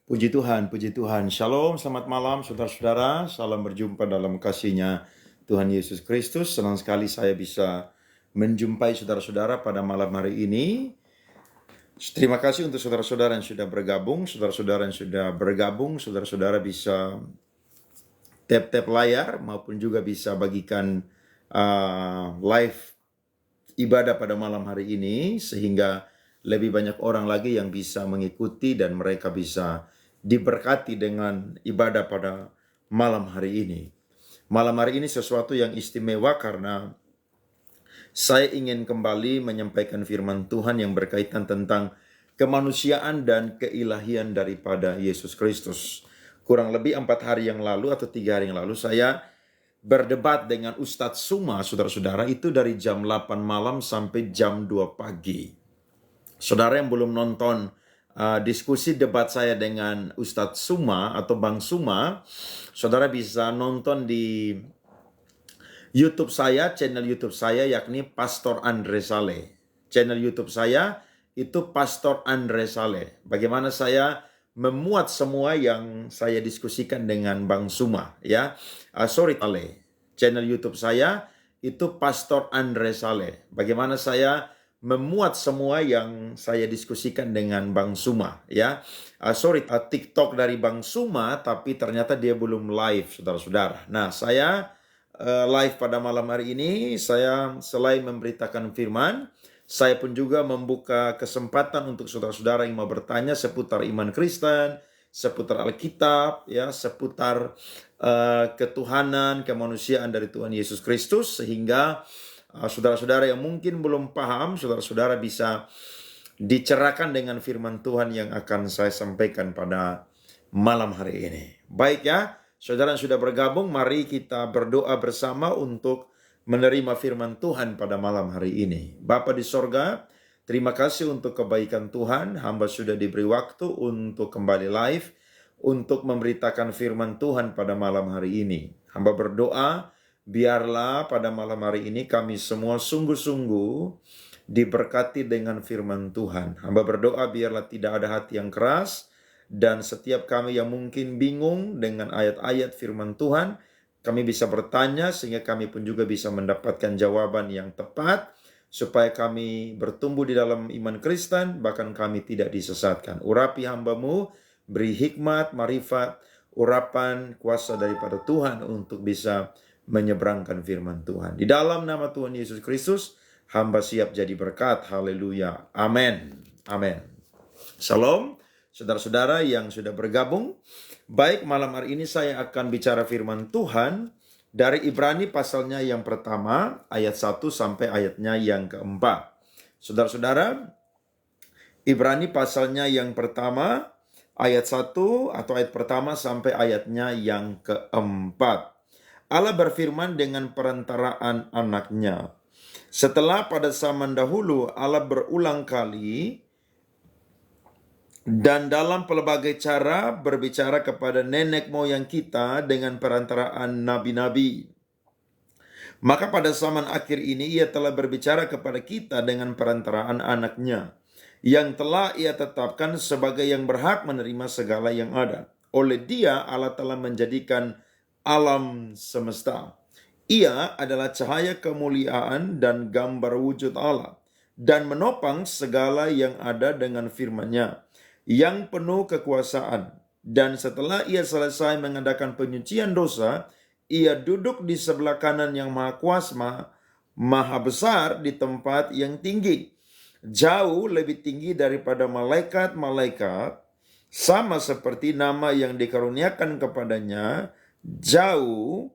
Puji Tuhan, puji Tuhan. Shalom, selamat malam saudara-saudara. Salam berjumpa dalam kasih-Nya Tuhan Yesus Kristus. Senang sekali saya bisa menjumpai saudara-saudara pada malam hari ini. Terima kasih untuk saudara-saudara yang sudah bergabung. Saudara-saudara yang sudah bergabung, saudara-saudara bisa tap-tap layar maupun juga bisa bagikan live ibadah pada malam hari ini sehingga lebih banyak orang lagi yang bisa mengikuti dan mereka bisa diberkati dengan ibadah pada malam hari ini. Malam hari ini sesuatu yang istimewa karena saya ingin kembali menyampaikan firman Tuhan yang berkaitan tentang kemanusiaan dan keilahian daripada Yesus Kristus. Kurang lebih 4 hari yang lalu atau 3 hari yang lalu saya berdebat dengan Ustadz Suma, saudara-saudara, itu dari jam 8 malam sampai jam 2 pagi. Saudara yang belum nonton diskusi debat saya dengan Ustadz Suma atau Bang Suma, saudara bisa nonton di YouTube saya, channel YouTube saya yakni Pastor Andre Saleh. Channel YouTube saya itu Pastor Andre Saleh. Bagaimana saya memuat semua yang saya diskusikan dengan Bang Suma, ya. Channel YouTube saya itu Pastor Andre Saleh. Bagaimana saya memuat semua yang saya diskusikan dengan Bang Suma, ya. TikTok dari Bang Suma, tapi ternyata dia belum live, saudara-saudara. Nah, saya live pada malam hari ini. Saya selain memberitakan firman, saya pun juga membuka kesempatan untuk saudara-saudara yang mau bertanya seputar iman Kristen, seputar Alkitab, ya, seputar ketuhanan, kemanusiaan dari Tuhan Yesus Kristus, sehingga saudara-saudara yang mungkin belum paham, saudara-saudara bisa dicerahkan dengan firman Tuhan yang akan saya sampaikan pada malam hari ini. Baik ya, saudara yang sudah bergabung, mari kita berdoa bersama untuk menerima firman Tuhan pada malam hari ini. Bapa di sorga, terima kasih untuk kebaikan Tuhan. Hamba sudah diberi waktu untuk kembali live, untuk memberitakan firman Tuhan pada malam hari ini. Hamba berdoa, biarlah pada malam hari ini kami semua sungguh-sungguh diberkati dengan firman Tuhan. Hamba berdoa biarlah tidak ada hati yang keras, dan setiap kami yang mungkin bingung dengan ayat-ayat firman Tuhan, kami bisa bertanya sehingga kami pun juga bisa mendapatkan jawaban yang tepat, supaya kami bertumbuh di dalam iman Kristen, bahkan kami tidak disesatkan. Urapi hamba-Mu, beri hikmat, marifat, urapan, kuasa daripada Tuhan untuk bisa menyeberangkan firman Tuhan. Di dalam nama Tuhan Yesus Kristus, hamba siap jadi berkat. Haleluya. Amin. Amin. Shalom, saudara-saudara yang sudah bergabung. Baik, malam hari ini saya akan bicara firman Tuhan dari Ibrani pasalnya yang pertama, ayat 1 sampai ayatnya yang keempat. Saudara-saudara, Ibrani pasalnya yang pertama, ayat 1 atau ayat pertama sampai ayatnya yang keempat. Allah berfirman dengan perantaraan anaknya. Setelah pada zaman dahulu Allah berulang kali dan dalam pelbagai cara berbicara kepada nenek moyang kita dengan perantaraan nabi-nabi. Maka pada zaman akhir ini ia telah berbicara kepada kita dengan perantaraan anaknya, yang telah ia tetapkan sebagai yang berhak menerima segala yang ada. Oleh dia Allah telah menjadikan alam semesta. Ia adalah cahaya kemuliaan dan gambar wujud Allah, dan menopang segala yang ada dengan firman-Nya, yang penuh kekuasaan. Dan setelah ia selesai mengadakan penyucian dosa, ia duduk di sebelah kanan yang maha kuasa, maha besar di tempat yang tinggi, jauh lebih tinggi daripada malaikat-malaikat, sama seperti nama yang dikaruniakan kepadanya, jauh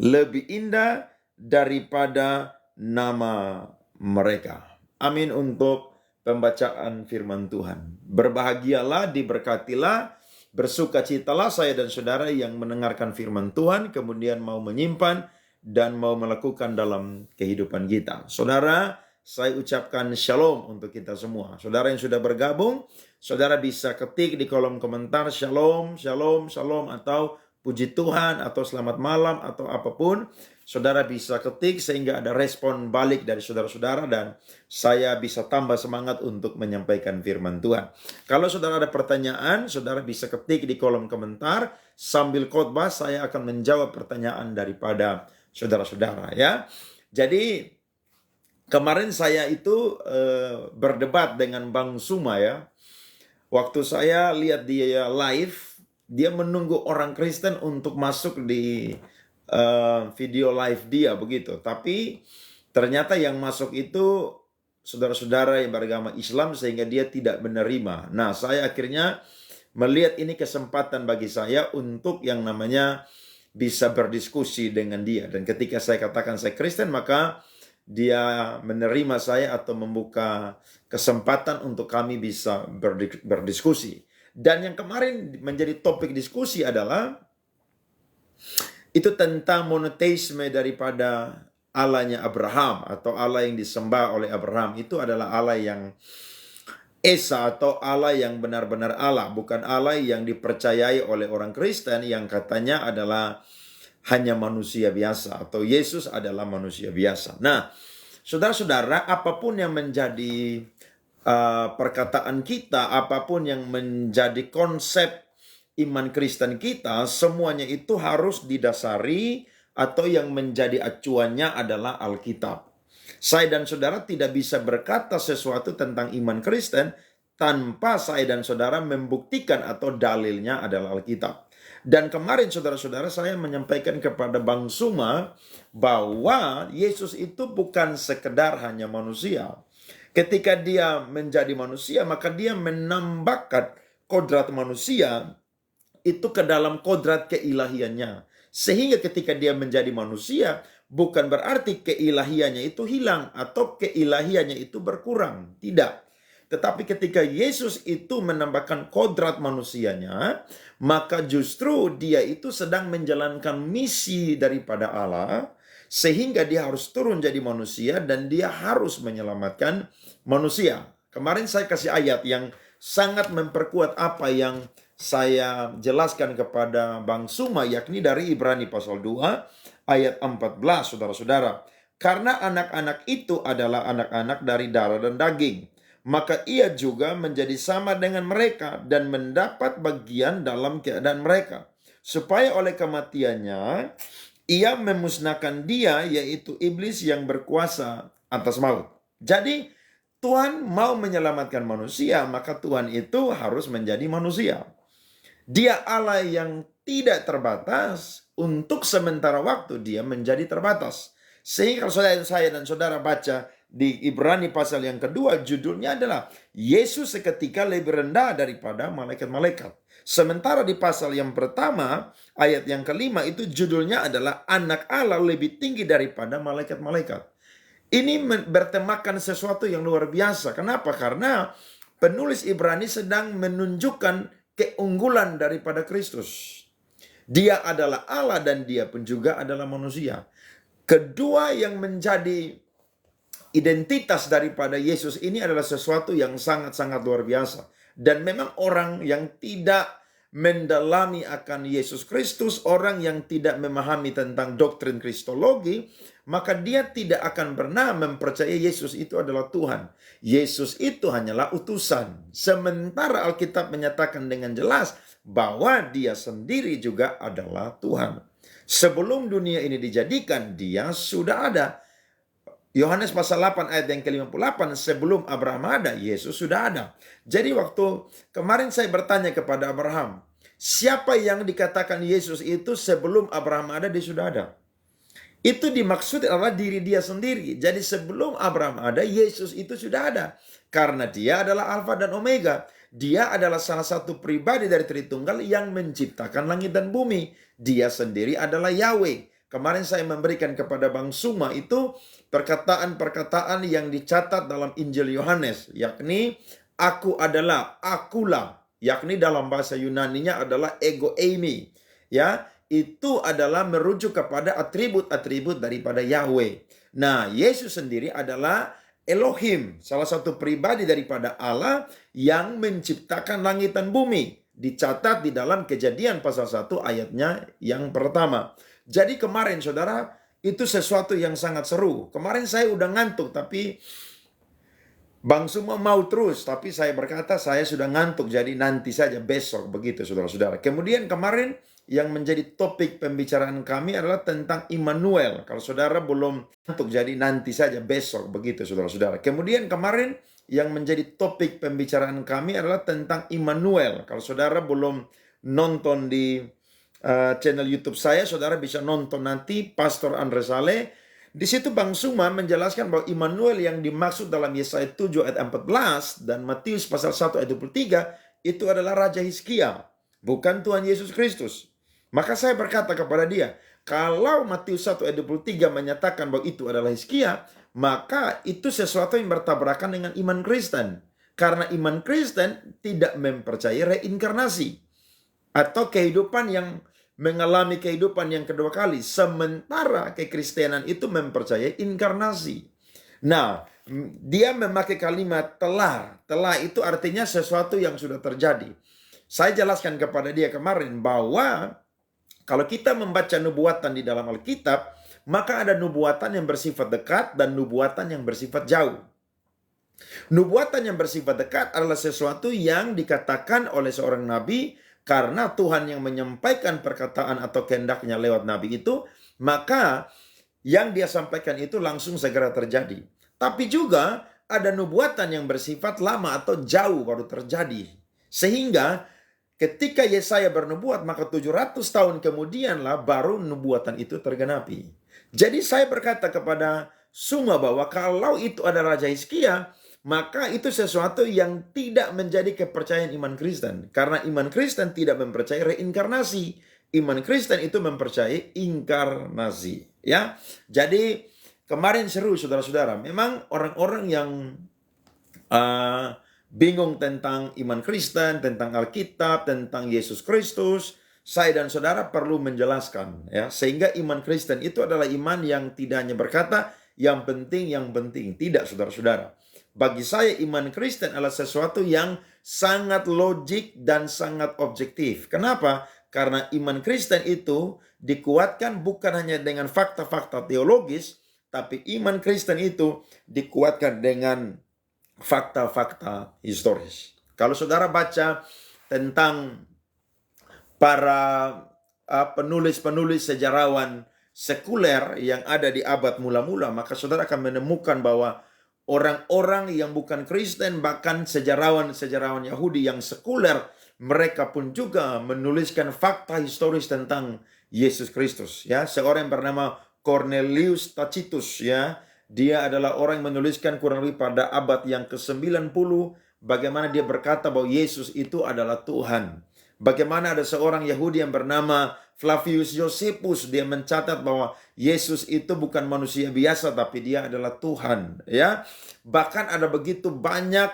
lebih indah daripada nama mereka. Amin untuk pembacaan firman Tuhan. Berbahagialah, diberkatilah, bersukacitalah saya dan saudara yang mendengarkan firman Tuhan, kemudian mau menyimpan dan mau melakukan dalam kehidupan kita. Saudara, saya ucapkan shalom untuk kita semua. Saudara yang sudah bergabung, saudara bisa ketik di kolom komentar shalom, shalom, shalom, atau puji Tuhan atau selamat malam atau apapun, saudara bisa ketik sehingga ada respon balik dari saudara-saudara dan saya bisa tambah semangat untuk menyampaikan firman Tuhan. Kalau saudara ada pertanyaan, saudara bisa ketik di kolom komentar. Sambil khotbah saya akan menjawab pertanyaan daripada saudara-saudara ya. Jadi kemarin saya itu berdebat dengan Bang Suma ya. Waktu saya lihat dia live, dia menunggu orang Kristen untuk masuk di video live dia begitu. Tapi ternyata yang masuk itu saudara-saudara yang beragama Islam sehingga dia tidak menerima. Nah, saya akhirnya melihat ini kesempatan bagi saya untuk yang namanya bisa berdiskusi dengan dia. Dan ketika saya katakan saya Kristen, maka dia menerima saya atau membuka kesempatan untuk kami bisa berdiskusi. Dan yang kemarin menjadi topik diskusi adalah itu tentang monoteisme daripada Allahnya Abraham atau Allah yang disembah oleh Abraham. Itu adalah Allah yang Esa atau Allah yang benar-benar Allah, bukan Allah yang dipercayai oleh orang Kristen yang katanya adalah hanya manusia biasa atau Yesus adalah manusia biasa. Nah, saudara-saudara, apapun yang menjadi perkataan kita, apapun yang menjadi konsep iman Kristen kita, semuanya itu harus didasari atau yang menjadi acuannya adalah Alkitab. Saya dan saudara tidak bisa berkata sesuatu tentang iman Kristen tanpa saya dan saudara membuktikan atau dalilnya adalah Alkitab. Dan kemarin saudara-saudara saya menyampaikan kepada Bang Suma bahwa Yesus itu bukan sekedar hanya manusia. Ketika dia menjadi manusia, maka dia menambahkan kodrat manusia itu ke dalam kodrat keilahiannya. Sehingga ketika dia menjadi manusia, bukan berarti keilahiannya itu hilang atau keilahiannya itu berkurang. Tidak. Tetapi ketika Yesus itu menambahkan kodrat manusianya, maka justru dia itu sedang menjalankan misi daripada Allah, sehingga dia harus turun jadi manusia dan dia harus menyelamatkan manusia. Kemarin saya kasih ayat yang sangat memperkuat apa yang saya jelaskan kepada Bang Suma, yakni dari Ibrani pasal 2 ayat 14, saudara-saudara. Karena anak-anak itu adalah anak-anak dari darah dan daging, maka ia juga menjadi sama dengan mereka dan mendapat bagian dalam keadaan mereka, supaya oleh kematiannya ia memusnahkan dia, yaitu iblis yang berkuasa atas maut. Jadi Tuhan mau menyelamatkan manusia, maka Tuhan itu harus menjadi manusia. Dia Allah yang tidak terbatas, untuk sementara waktu dia menjadi terbatas. Sehingga kalau saya dan saudara baca di Ibrani pasal yang kedua, judulnya adalah Yesus seketika lebih rendah daripada malaikat-malaikat. Sementara di pasal yang pertama, ayat yang kelima itu judulnya adalah anak Allah lebih tinggi daripada malaikat-malaikat. Ini bertemakan sesuatu yang luar biasa. Kenapa? Karena penulis Ibrani sedang menunjukkan keunggulan daripada Kristus. Dia adalah Allah dan dia pun juga adalah manusia. Kedua yang menjadi identitas daripada Yesus ini adalah sesuatu yang sangat-sangat luar biasa. Dan memang orang yang tidak mendalami akan Yesus Kristus, orang yang tidak memahami tentang doktrin Kristologi, maka dia tidak akan pernah mempercayai Yesus itu adalah Tuhan. Yesus itu hanyalah utusan. Sementara Alkitab menyatakan dengan jelas bahwa dia sendiri juga adalah Tuhan. Sebelum dunia ini dijadikan, dia sudah ada. Yohanes pasal 8 ayat yang ke-58, sebelum Abraham ada, Yesus sudah ada. Jadi waktu kemarin saya bertanya kepada Abraham, siapa yang dikatakan Yesus itu sebelum Abraham ada, dia sudah ada. Itu dimaksud adalah diri dia sendiri. Jadi sebelum Abraham ada, Yesus itu sudah ada. Karena dia adalah Alfa dan Omega. Dia adalah salah satu pribadi dari Tritunggal yang menciptakan langit dan bumi. Dia sendiri adalah Yahweh. Kemarin saya memberikan kepada Bang Suma itu perkataan-perkataan yang dicatat dalam Injil Yohanes, yakni aku adalah, akulah, yakni dalam bahasa Yunaninya adalah ego eimi. Ya, itu adalah merujuk kepada atribut-atribut daripada Yahweh. Nah, Yesus sendiri adalah Elohim, salah satu pribadi daripada Allah yang menciptakan langit dan bumi. dicatat di dalam Kejadian pasal 1 ayatnya yang pertama. Jadi kemarin saudara, itu sesuatu yang sangat seru. Kemarin saya udah ngantuk, tapi Bang Suma mau terus, tapi saya berkata saya sudah ngantuk, jadi nanti saja besok, begitu saudara-saudara. Kemudian kemarin yang menjadi topik pembicaraan kami adalah tentang Immanuel. Kalau saudara belum ngantuk, jadi nanti saja besok, begitu saudara-saudara. Kemudian kemarin yang menjadi topik pembicaraan kami adalah tentang Immanuel. Kalau saudara belum nonton di channel YouTube saya, saudara bisa nonton nanti Pastor Andre Saleh. Di situ Bang Suma menjelaskan bahwa Immanuel yang dimaksud dalam Yesaya 7 ayat 14 dan Matius pasal 1 ayat 23 itu adalah Raja Hizkia, bukan Tuhan Yesus Kristus. Maka saya berkata kepada dia, kalau Matius 1 ayat 23 menyatakan bahwa itu adalah Hizkia, maka itu sesuatu yang bertabrakan dengan iman Kristen. Karena iman Kristen tidak mempercayai reinkarnasi atau kehidupan yang mengalami kehidupan yang kedua kali. Sementara kekristenan itu mempercayai inkarnasi. Nah, dia memakai kalimat telah. Telah itu artinya sesuatu yang sudah terjadi. Saya jelaskan kepada dia kemarin bahwa kalau kita membaca nubuatan di dalam Alkitab, maka ada nubuatan yang bersifat dekat dan nubuatan yang bersifat jauh. Nubuatan yang bersifat dekat adalah sesuatu yang dikatakan oleh seorang nabi. Karena Tuhan yang menyampaikan perkataan atau kehendaknya lewat nabi itu, maka yang dia sampaikan itu langsung segera terjadi. Tapi juga ada nubuatan yang bersifat lama atau jauh baru terjadi. Sehingga ketika Yesaya bernubuat, maka 700 tahun kemudianlah baru nubuatan itu tergenapi. Jadi saya berkata kepada Suma bahwa kalau itu ada Raja Hizkia, maka itu sesuatu yang tidak menjadi kepercayaan iman Kristen. Karena iman Kristen tidak mempercayai reinkarnasi. Iman Kristen itu mempercayai inkarnasi. Ya, jadi kemarin seru saudara-saudara. Memang orang-orang yang bingung tentang iman Kristen, tentang Alkitab, tentang Yesus Kristus, saya dan saudara perlu menjelaskan. Ya, sehingga iman Kristen itu adalah iman yang tidak hanya berkata, yang penting. Tidak saudara-saudara. Bagi saya iman Kristen adalah sesuatu yang sangat logik dan sangat objektif. Kenapa? Karena iman Kristen itu dikuatkan bukan hanya dengan fakta-fakta teologis, tapi iman Kristen itu dikuatkan dengan fakta-fakta historis. Kalau saudara baca tentang para penulis-penulis sejarawan sekuler yang ada di abad mula-mula, maka saudara akan menemukan bahwa orang-orang yang bukan Kristen, bahkan sejarawan-sejarawan Yahudi yang sekuler, mereka pun juga menuliskan fakta historis tentang Yesus Kristus. Ya, seorang yang bernama Cornelius Tacitus, ya, dia adalah orang yang menuliskan kurang lebih pada abad yang ke-90, bagaimana dia berkata bahwa Yesus itu adalah Tuhan. Bagaimana ada seorang Yahudi yang bernama Flavius Josephus, dia mencatat bahwa Yesus itu bukan manusia biasa, tapi dia adalah Tuhan. Ya, bahkan ada begitu banyak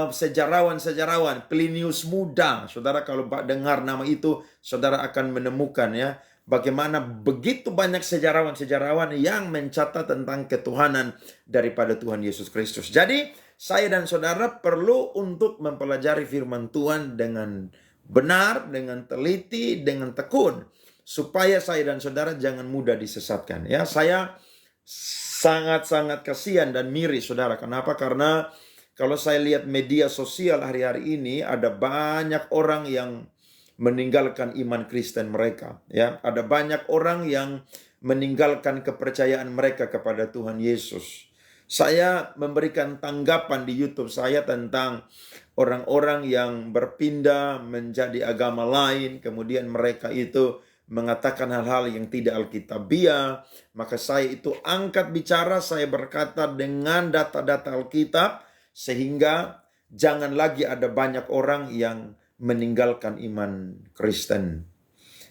sejarawan-sejarawan, Plinius Muda. Saudara kalau dengar nama itu, saudara akan menemukan ya, bagaimana begitu banyak sejarawan-sejarawan yang mencatat tentang ketuhanan daripada Tuhan Yesus Kristus. Jadi saya dan saudara perlu untuk mempelajari firman Tuhan dengan benar, dengan teliti, dengan tekun, supaya saya dan saudara jangan mudah disesatkan. Ya, saya sangat-sangat kasihan dan miris saudara. Kenapa? Karena kalau saya lihat media sosial hari-hari ini, ada banyak orang yang meninggalkan iman Kristen mereka. Ya, ada banyak orang yang meninggalkan kepercayaan mereka kepada Tuhan Yesus. Saya memberikan tanggapan di YouTube saya tentang orang-orang yang berpindah menjadi agama lain, kemudian mereka itu mengatakan hal-hal yang tidak alkitabiah. Maka saya itu angkat bicara, saya berkata dengan data-data Alkitab, sehingga jangan lagi ada banyak orang yang meninggalkan iman Kristen.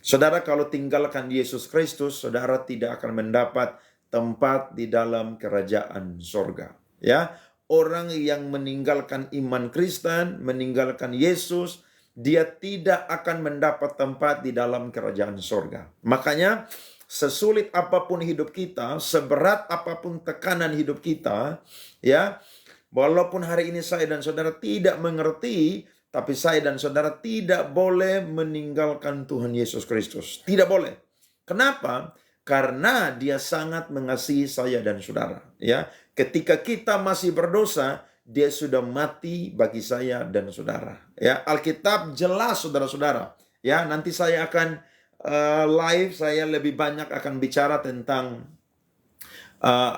Saudara, kalau tinggalkan Yesus Kristus, saudara tidak akan mendapat tempat di dalam kerajaan sorga. Ya, orang yang meninggalkan iman Kristen, meninggalkan Yesus, dia tidak akan mendapat tempat di dalam kerajaan sorga. Makanya sesulit apapun hidup kita, seberat apapun tekanan hidup kita, ya, walaupun hari ini saya dan saudara tidak mengerti tapi saya dan saudara tidak boleh meninggalkan Tuhan Yesus Kristus. Tidak boleh. Kenapa? Karena Dia sangat mengasihi saya dan saudara. Ya, ketika kita masih berdosa, Dia sudah mati bagi saya dan saudara. Ya, Alkitab jelas, saudara-saudara. Ya, nanti saya akan live, saya lebih banyak akan bicara tentang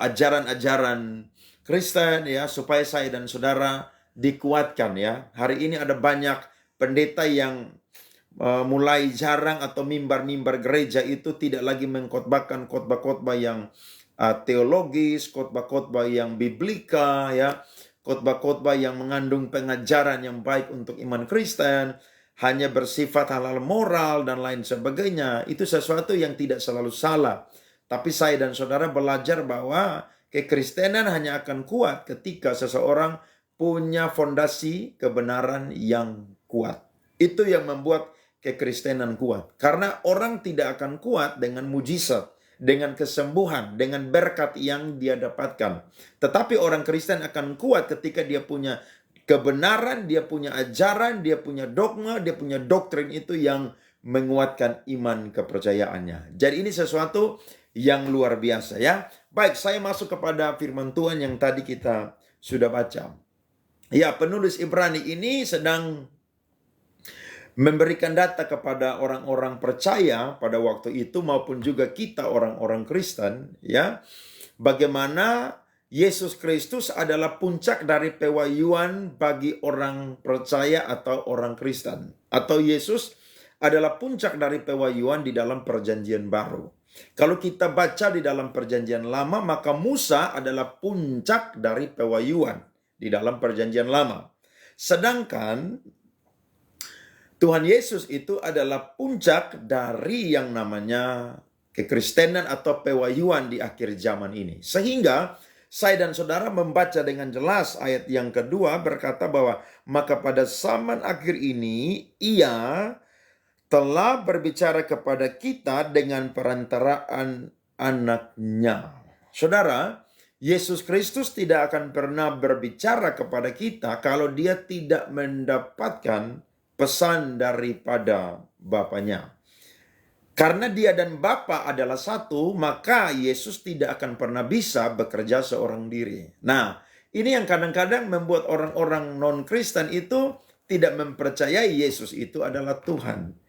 ajaran-ajaran Kristen, ya, supaya saya dan saudara dikuatkan, ya. Hari ini ada banyak pendeta yang mulai jarang, atau mimbar-mimbar gereja itu tidak lagi mengkhotbahkan khotbah-khotbah yang teologis, khotbah-khotbah yang biblika, ya, khotbah-khotbah yang mengandung pengajaran yang baik untuk iman Kristen, hanya bersifat hal-hal moral dan lain sebagainya. Itu sesuatu yang tidak selalu salah. Tapi saya dan saudara belajar bahwa kekristenan hanya akan kuat ketika seseorang punya fondasi kebenaran yang kuat. Itu yang membuat kekristenan kuat. Karena orang tidak akan kuat dengan mujizat, dengan kesembuhan, dengan berkat yang dia dapatkan. Tetapi orang Kristen akan kuat ketika dia punya kebenaran, dia punya ajaran, dia punya dogma, dia punya doktrin itu yang menguatkan iman kepercayaannya. Jadi ini sesuatu yang luar biasa, ya. Baik, saya masuk kepada firman Tuhan yang tadi kita sudah baca. Ya, penulis Ibrani ini sedang memberikan data kepada orang-orang percaya pada waktu itu maupun juga kita orang-orang Kristen, ya. Bagaimana Yesus Kristus adalah puncak dari pewahyuan bagi orang percaya atau orang Kristen. Atau Yesus adalah puncak dari pewahyuan di dalam perjanjian baru. Kalau kita baca di dalam perjanjian lama, maka Musa adalah puncak dari pewahyuan di dalam perjanjian lama. Sedangkan Tuhan Yesus itu adalah puncak dari yang namanya kekristenan atau pewahyuan di akhir zaman ini. Sehingga saya dan saudara membaca dengan jelas ayat yang kedua berkata bahwa maka pada zaman akhir ini Ia telah berbicara kepada kita dengan perantaraan anaknya. Saudara, Yesus Kristus tidak akan pernah berbicara kepada kita kalau Dia tidak mendapatkan pesan daripada Bapanya. Karena Dia dan Bapa adalah satu, maka Yesus tidak akan pernah bisa bekerja seorang diri. Nah, ini yang kadang-kadang membuat orang-orang non-Kristen itu tidak mempercayai Yesus itu adalah Tuhan.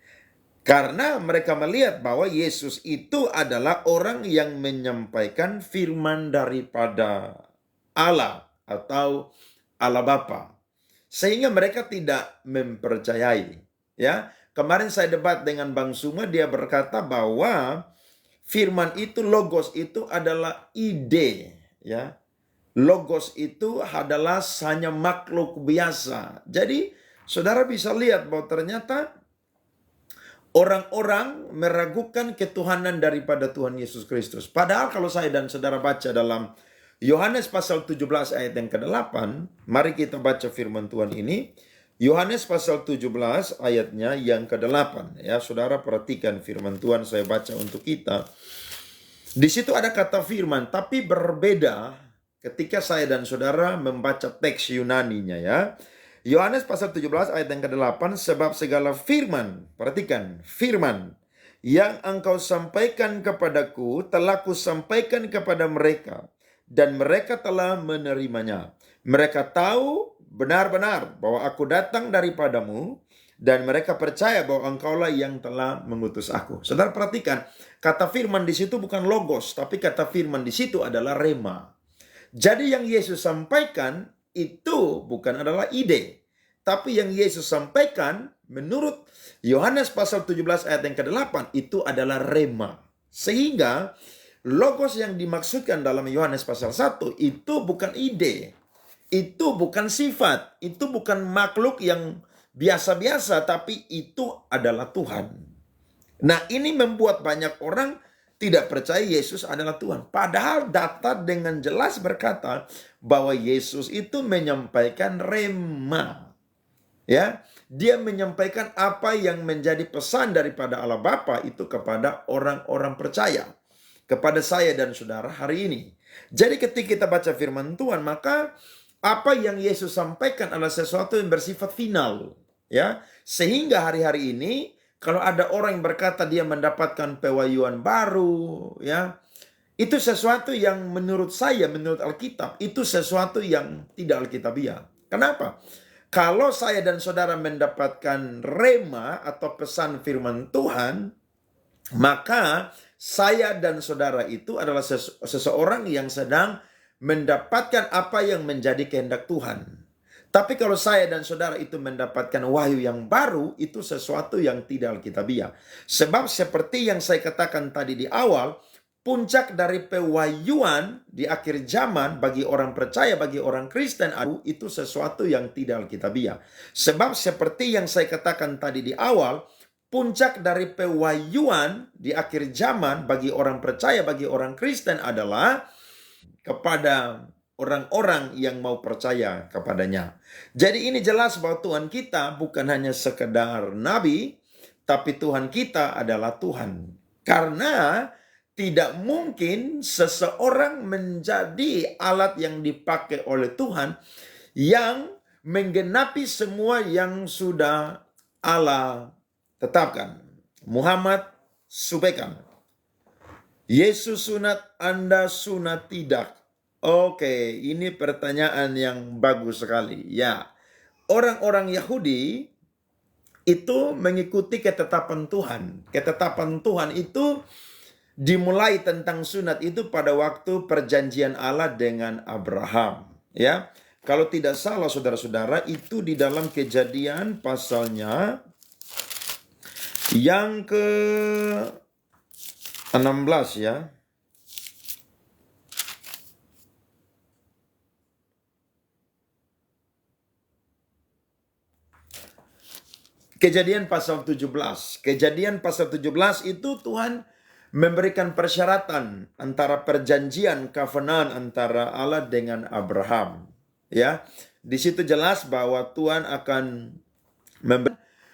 Karena mereka melihat bahwa Yesus itu adalah orang yang menyampaikan firman daripada Allah atau Allah Bapa. Sehingga mereka tidak mempercayai. Ya, kemarin saya debat dengan Bang Suma, dia berkata bahwa firman itu, logos itu adalah ide, ya. Logos itu adalah hanya makhluk biasa. Jadi, saudara bisa lihat bahwa ternyata orang-orang meragukan ketuhanan daripada Tuhan Yesus Kristus. Padahal kalau saya dan saudara baca dalam Yohanes pasal 17 ayat yang ke-8, mari kita baca firman Tuhan ini. Yohanes pasal 17 ayatnya yang ke-8. Ya, saudara perhatikan firman Tuhan, saya baca untuk kita. Di situ ada kata firman, tapi berbeda ketika saya dan saudara membaca teks Yunaninya, ya. Yohanes pasal 17 ayat yang ke-8, sebab segala firman, perhatikan, firman yang engkau sampaikan kepadaku telah kusampaikan kepada mereka, dan mereka telah menerimanya. Mereka tahu benar-benar bahwa aku datang daripadamu, dan mereka percaya bahwa engkaulah yang telah mengutus aku. Saudara perhatikan, kata firman di situ bukan logos, tapi kata firman di situ adalah rema. Jadi yang Yesus sampaikan itu bukan adalah ide, tapi yang Yesus sampaikan menurut Yohanes pasal 17 ayat yang ke-8 itu adalah rema. Sehingga logos yang dimaksudkan dalam Yohanes pasal 1 itu bukan ide, itu bukan sifat, itu bukan makhluk yang biasa-biasa, tapi itu adalah Tuhan. Nah, ini membuat banyak orang tidak percaya Yesus adalah Tuhan. Padahal data dengan jelas berkata bahwa Yesus itu menyampaikan rema. Ya, Dia menyampaikan apa yang menjadi pesan daripada Allah Bapa itu kepada orang-orang percaya, kepada saya dan saudara hari ini. Jadi ketika kita baca firman Tuhan, maka apa yang Yesus sampaikan adalah sesuatu yang bersifat final. Ya, sehingga hari-hari ini kalau ada orang yang berkata dia mendapatkan pewahyuan baru, ya, itu sesuatu yang menurut saya, menurut Alkitab, itu sesuatu yang tidak Alkitabiah. Kenapa? Kalau saya dan saudara mendapatkan rema atau pesan firman Tuhan, maka saya dan saudara itu adalah seseorang yang sedang mendapatkan apa yang menjadi kehendak Tuhan. Tapi kalau saya dan saudara itu mendapatkan wahyu yang baru, itu sesuatu yang tidak alkitabiah. Sebab seperti yang saya katakan tadi di awal, puncak dari pewahyuan di akhir zaman bagi orang percaya, bagi orang Kristen, itu sesuatu yang tidak alkitabiah. Sebab seperti yang saya katakan tadi di awal, puncak dari pewahyuan di akhir zaman bagi orang percaya, bagi orang Kristen adalah kepada orang-orang yang mau percaya kepadanya. Jadi ini jelas bahwa Tuhan kita bukan hanya sekedar nabi, tapi Tuhan kita adalah Tuhan. Karena tidak mungkin seseorang menjadi alat yang dipakai oleh Tuhan yang menggenapi semua yang sudah Allah tetapkan. Muhammad sampaikan, Yesus sunat, Anda sunat tidak. Oke, ini pertanyaan yang bagus sekali. Ya, orang-orang Yahudi itu mengikuti ketetapan Tuhan. Ketetapan Tuhan itu dimulai tentang sunat itu pada waktu perjanjian Allah dengan Abraham. Ya, kalau tidak salah saudara-saudara, itu di dalam Kejadian pasalnya yang ke-16 ya. Kejadian pasal 17. Kejadian pasal 17 itu Tuhan memberikan persyaratan antara perjanjian covenant antara Allah dengan Abraham. Ya, di situ jelas bahwa Tuhan akan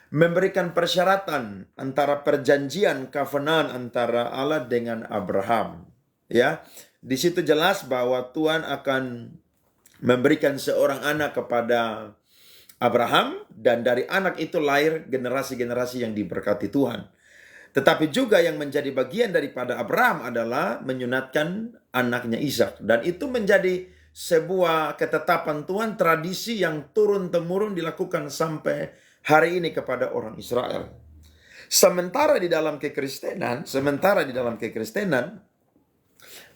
memberikan persyaratan antara perjanjian covenant antara Allah dengan Abraham. Ya, di situ jelas bahwa Tuhan akan memberikan seorang anak kepada Abraham, dan dari anak itu lahir generasi-generasi yang diberkati Tuhan. Tetapi juga yang menjadi bagian daripada Abraham adalah menyunatkan anaknya Ishak. Dan itu menjadi sebuah ketetapan Tuhan, tradisi yang turun-temurun dilakukan sampai hari ini kepada orang Israel. Sementara di dalam kekristenan,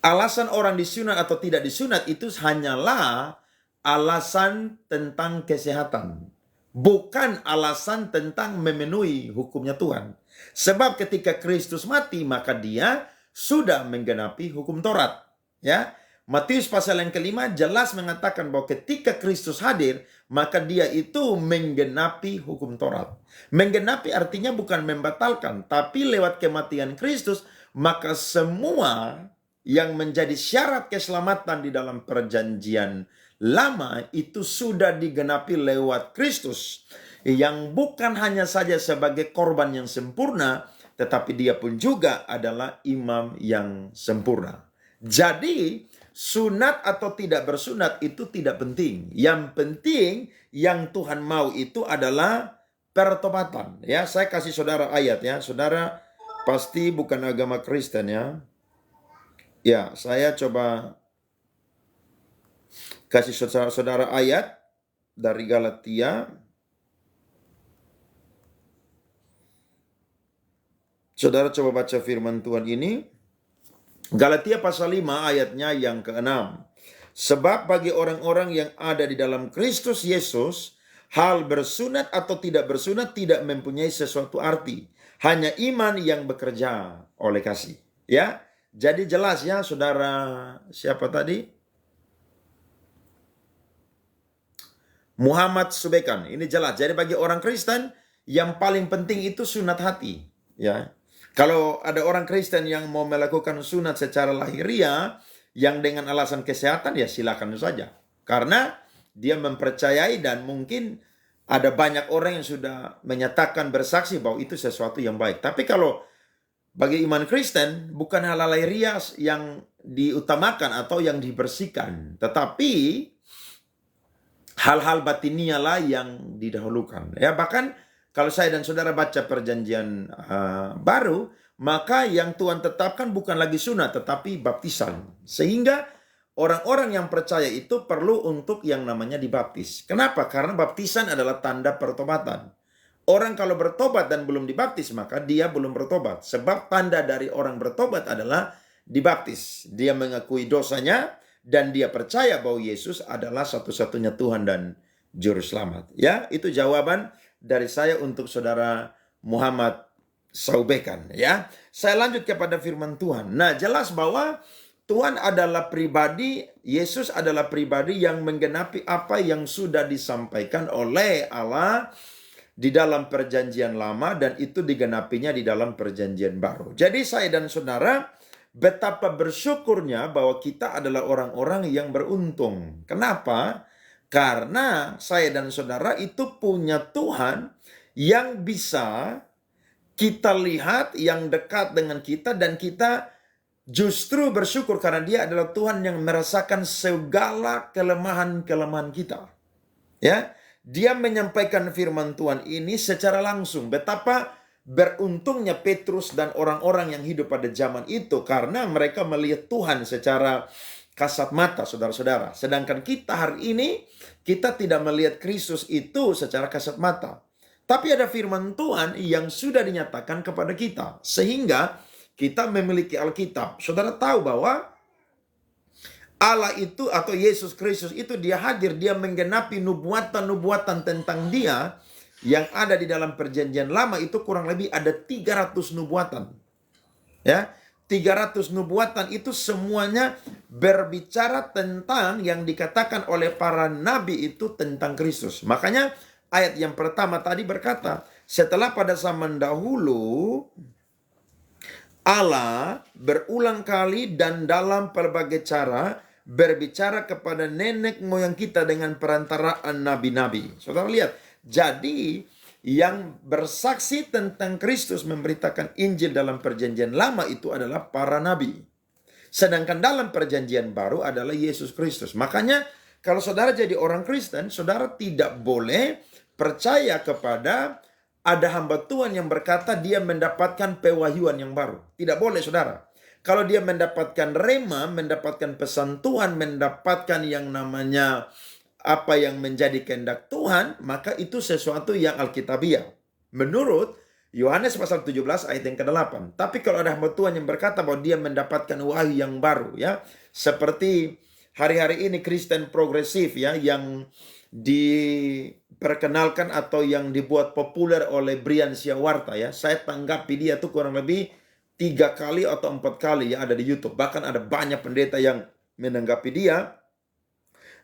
alasan orang disunat atau tidak disunat itu hanyalah alasan tentang kesehatan, bukan alasan tentang memenuhi hukumnya Tuhan. Sebab ketika Kristus mati, maka dia sudah menggenapi hukum Taurat. Ya, Matius pasal yang ke-5 jelas mengatakan bahwa ketika Kristus hadir, maka dia itu menggenapi hukum Taurat. Menggenapi artinya bukan membatalkan, tapi lewat kematian Kristus, maka semua yang menjadi syarat keselamatan di dalam perjanjian lama itu sudah digenapi lewat Kristus, yang bukan hanya saja sebagai korban yang sempurna, tetapi dia pun juga adalah imam yang sempurna. Jadi sunat atau tidak bersunat itu tidak penting. Yang penting yang Tuhan mau itu adalah pertobatan. Ya, saya kasih saudara ayat ya. Saudara pasti bukan agama Kristen ya. Ya, saya coba kasih saudara ayat dari Galatia. Saudara coba baca firman Tuhan ini. Galatia pasal 5 ayatnya yang ke-6. Sebab bagi orang-orang yang ada di dalam Kristus Yesus, hal bersunat atau tidak bersunat tidak mempunyai sesuatu arti. Hanya iman yang bekerja oleh kasih. Ya, jadi jelas ya saudara, siapa tadi? Muhammad sampaikan, ini jelas. Jadi bagi orang Kristen yang paling penting itu sunat hati. Ya, kalau ada orang Kristen yang mau melakukan sunat secara lahiriah yang dengan alasan kesehatan, ya silakan saja. Karena dia mempercayai dan mungkin ada banyak orang yang sudah menyatakan bersaksi bahwa itu sesuatu yang baik. Tapi kalau bagi iman Kristen bukan hal lahiriah yang diutamakan atau yang dibersihkan, tetapi hal-hal batinia lah yang didahulukan. Ya, bahkan kalau saya dan saudara baca perjanjian baru, maka yang Tuhan tetapkan bukan lagi sunat tetapi baptisan. Sehingga orang-orang yang percaya itu perlu untuk yang namanya dibaptis. Kenapa? Karena baptisan adalah tanda pertobatan. Orang kalau bertobat dan belum dibaptis, maka dia belum bertobat. Sebab tanda dari orang bertobat adalah dibaptis. Dia mengakui dosanya dan dia percaya bahwa Yesus adalah satu-satunya Tuhan dan Juru Selamat. Ya, itu jawaban dari saya untuk saudara Muhammad Saubekan. Ya, saya lanjut kepada firman Tuhan. Nah, jelas bahwa Tuhan adalah pribadi, Yesus adalah pribadi yang menggenapi apa yang sudah disampaikan oleh Allah di dalam perjanjian lama dan itu digenapinya di dalam perjanjian baru. Jadi saya dan saudara betapa bersyukurnya bahwa kita adalah orang-orang yang beruntung. Kenapa? Karena saya dan saudara itu punya Tuhan yang bisa kita lihat, yang dekat dengan kita, dan kita justru bersyukur karena dia adalah Tuhan yang merasakan segala kelemahan-kelemahan kita. Ya, dia menyampaikan firman Tuhan ini secara langsung. Betapa beruntungnya Petrus dan orang-orang yang hidup pada zaman itu karena mereka melihat Tuhan secara kasat mata, saudara-saudara. Sedangkan kita hari ini, kita tidak melihat Kristus itu secara kasat mata. Tapi ada firman Tuhan yang sudah dinyatakan kepada kita. Sehingga kita memiliki Alkitab. Saudara tahu bahwa Allah itu atau Yesus Kristus itu dia hadir, dia menggenapi nubuatan-nubuatan tentang dia yang ada di dalam perjanjian lama itu kurang lebih ada 300 nubuatan. Ya, 300 nubuatan itu semuanya berbicara tentang yang dikatakan oleh para nabi itu tentang Kristus. Makanya ayat yang pertama tadi berkata, setelah pada zaman dahulu Allah berulang kali dan dalam berbagai cara berbicara kepada nenek moyang kita dengan perantaraan nabi-nabi. Saudara lihat, jadi yang bersaksi tentang Kristus memberitakan Injil dalam perjanjian lama itu adalah para nabi. Sedangkan dalam perjanjian baru adalah Yesus Kristus. Makanya kalau saudara jadi orang Kristen, saudara tidak boleh percaya kepada ada hamba Tuhan yang berkata dia mendapatkan pewahyuan yang baru. Tidak boleh, saudara. Kalau dia mendapatkan rema, mendapatkan pesan Tuhan, mendapatkan yang namanya apa yang menjadi kehendak Tuhan, maka itu sesuatu yang alkitabiah. Menurut Yohanes pasal 17 ayat yang ke-8. Tapi kalau ada hamba Tuhan yang berkata bahwa dia mendapatkan wahyu yang baru, ya, seperti hari-hari ini Kristen progresif, ya, yang diperkenalkan atau yang dibuat populer oleh Brian Siawarta, ya, saya tanggapi dia tuh kurang lebih 3 kali atau 4 kali ya ada di YouTube. Bahkan ada banyak pendeta yang menanggapi dia.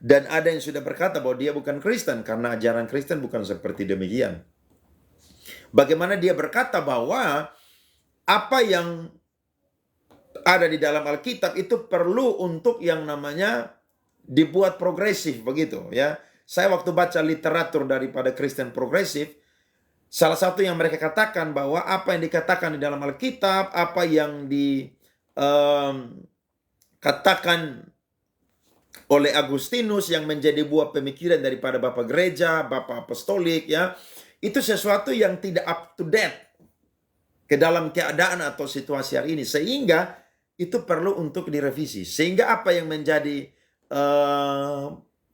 Dan ada yang sudah berkata bahwa dia bukan Kristen. Karena ajaran Kristen bukan seperti demikian. Bagaimana dia berkata bahwa apa yang ada di dalam Alkitab itu perlu untuk yang namanya dibuat progresif begitu ya. Saya waktu baca literatur daripada Kristen progresif, salah satu yang mereka katakan bahwa apa yang dikatakan di dalam Alkitab, apa yang dikatakan oleh Agustinus yang menjadi buah pemikiran daripada Bapak Gereja, Bapak Apostolik, ya, itu sesuatu yang tidak up to date ke dalam keadaan atau situasi hari ini. Sehingga itu perlu untuk direvisi. Sehingga apa yang menjadi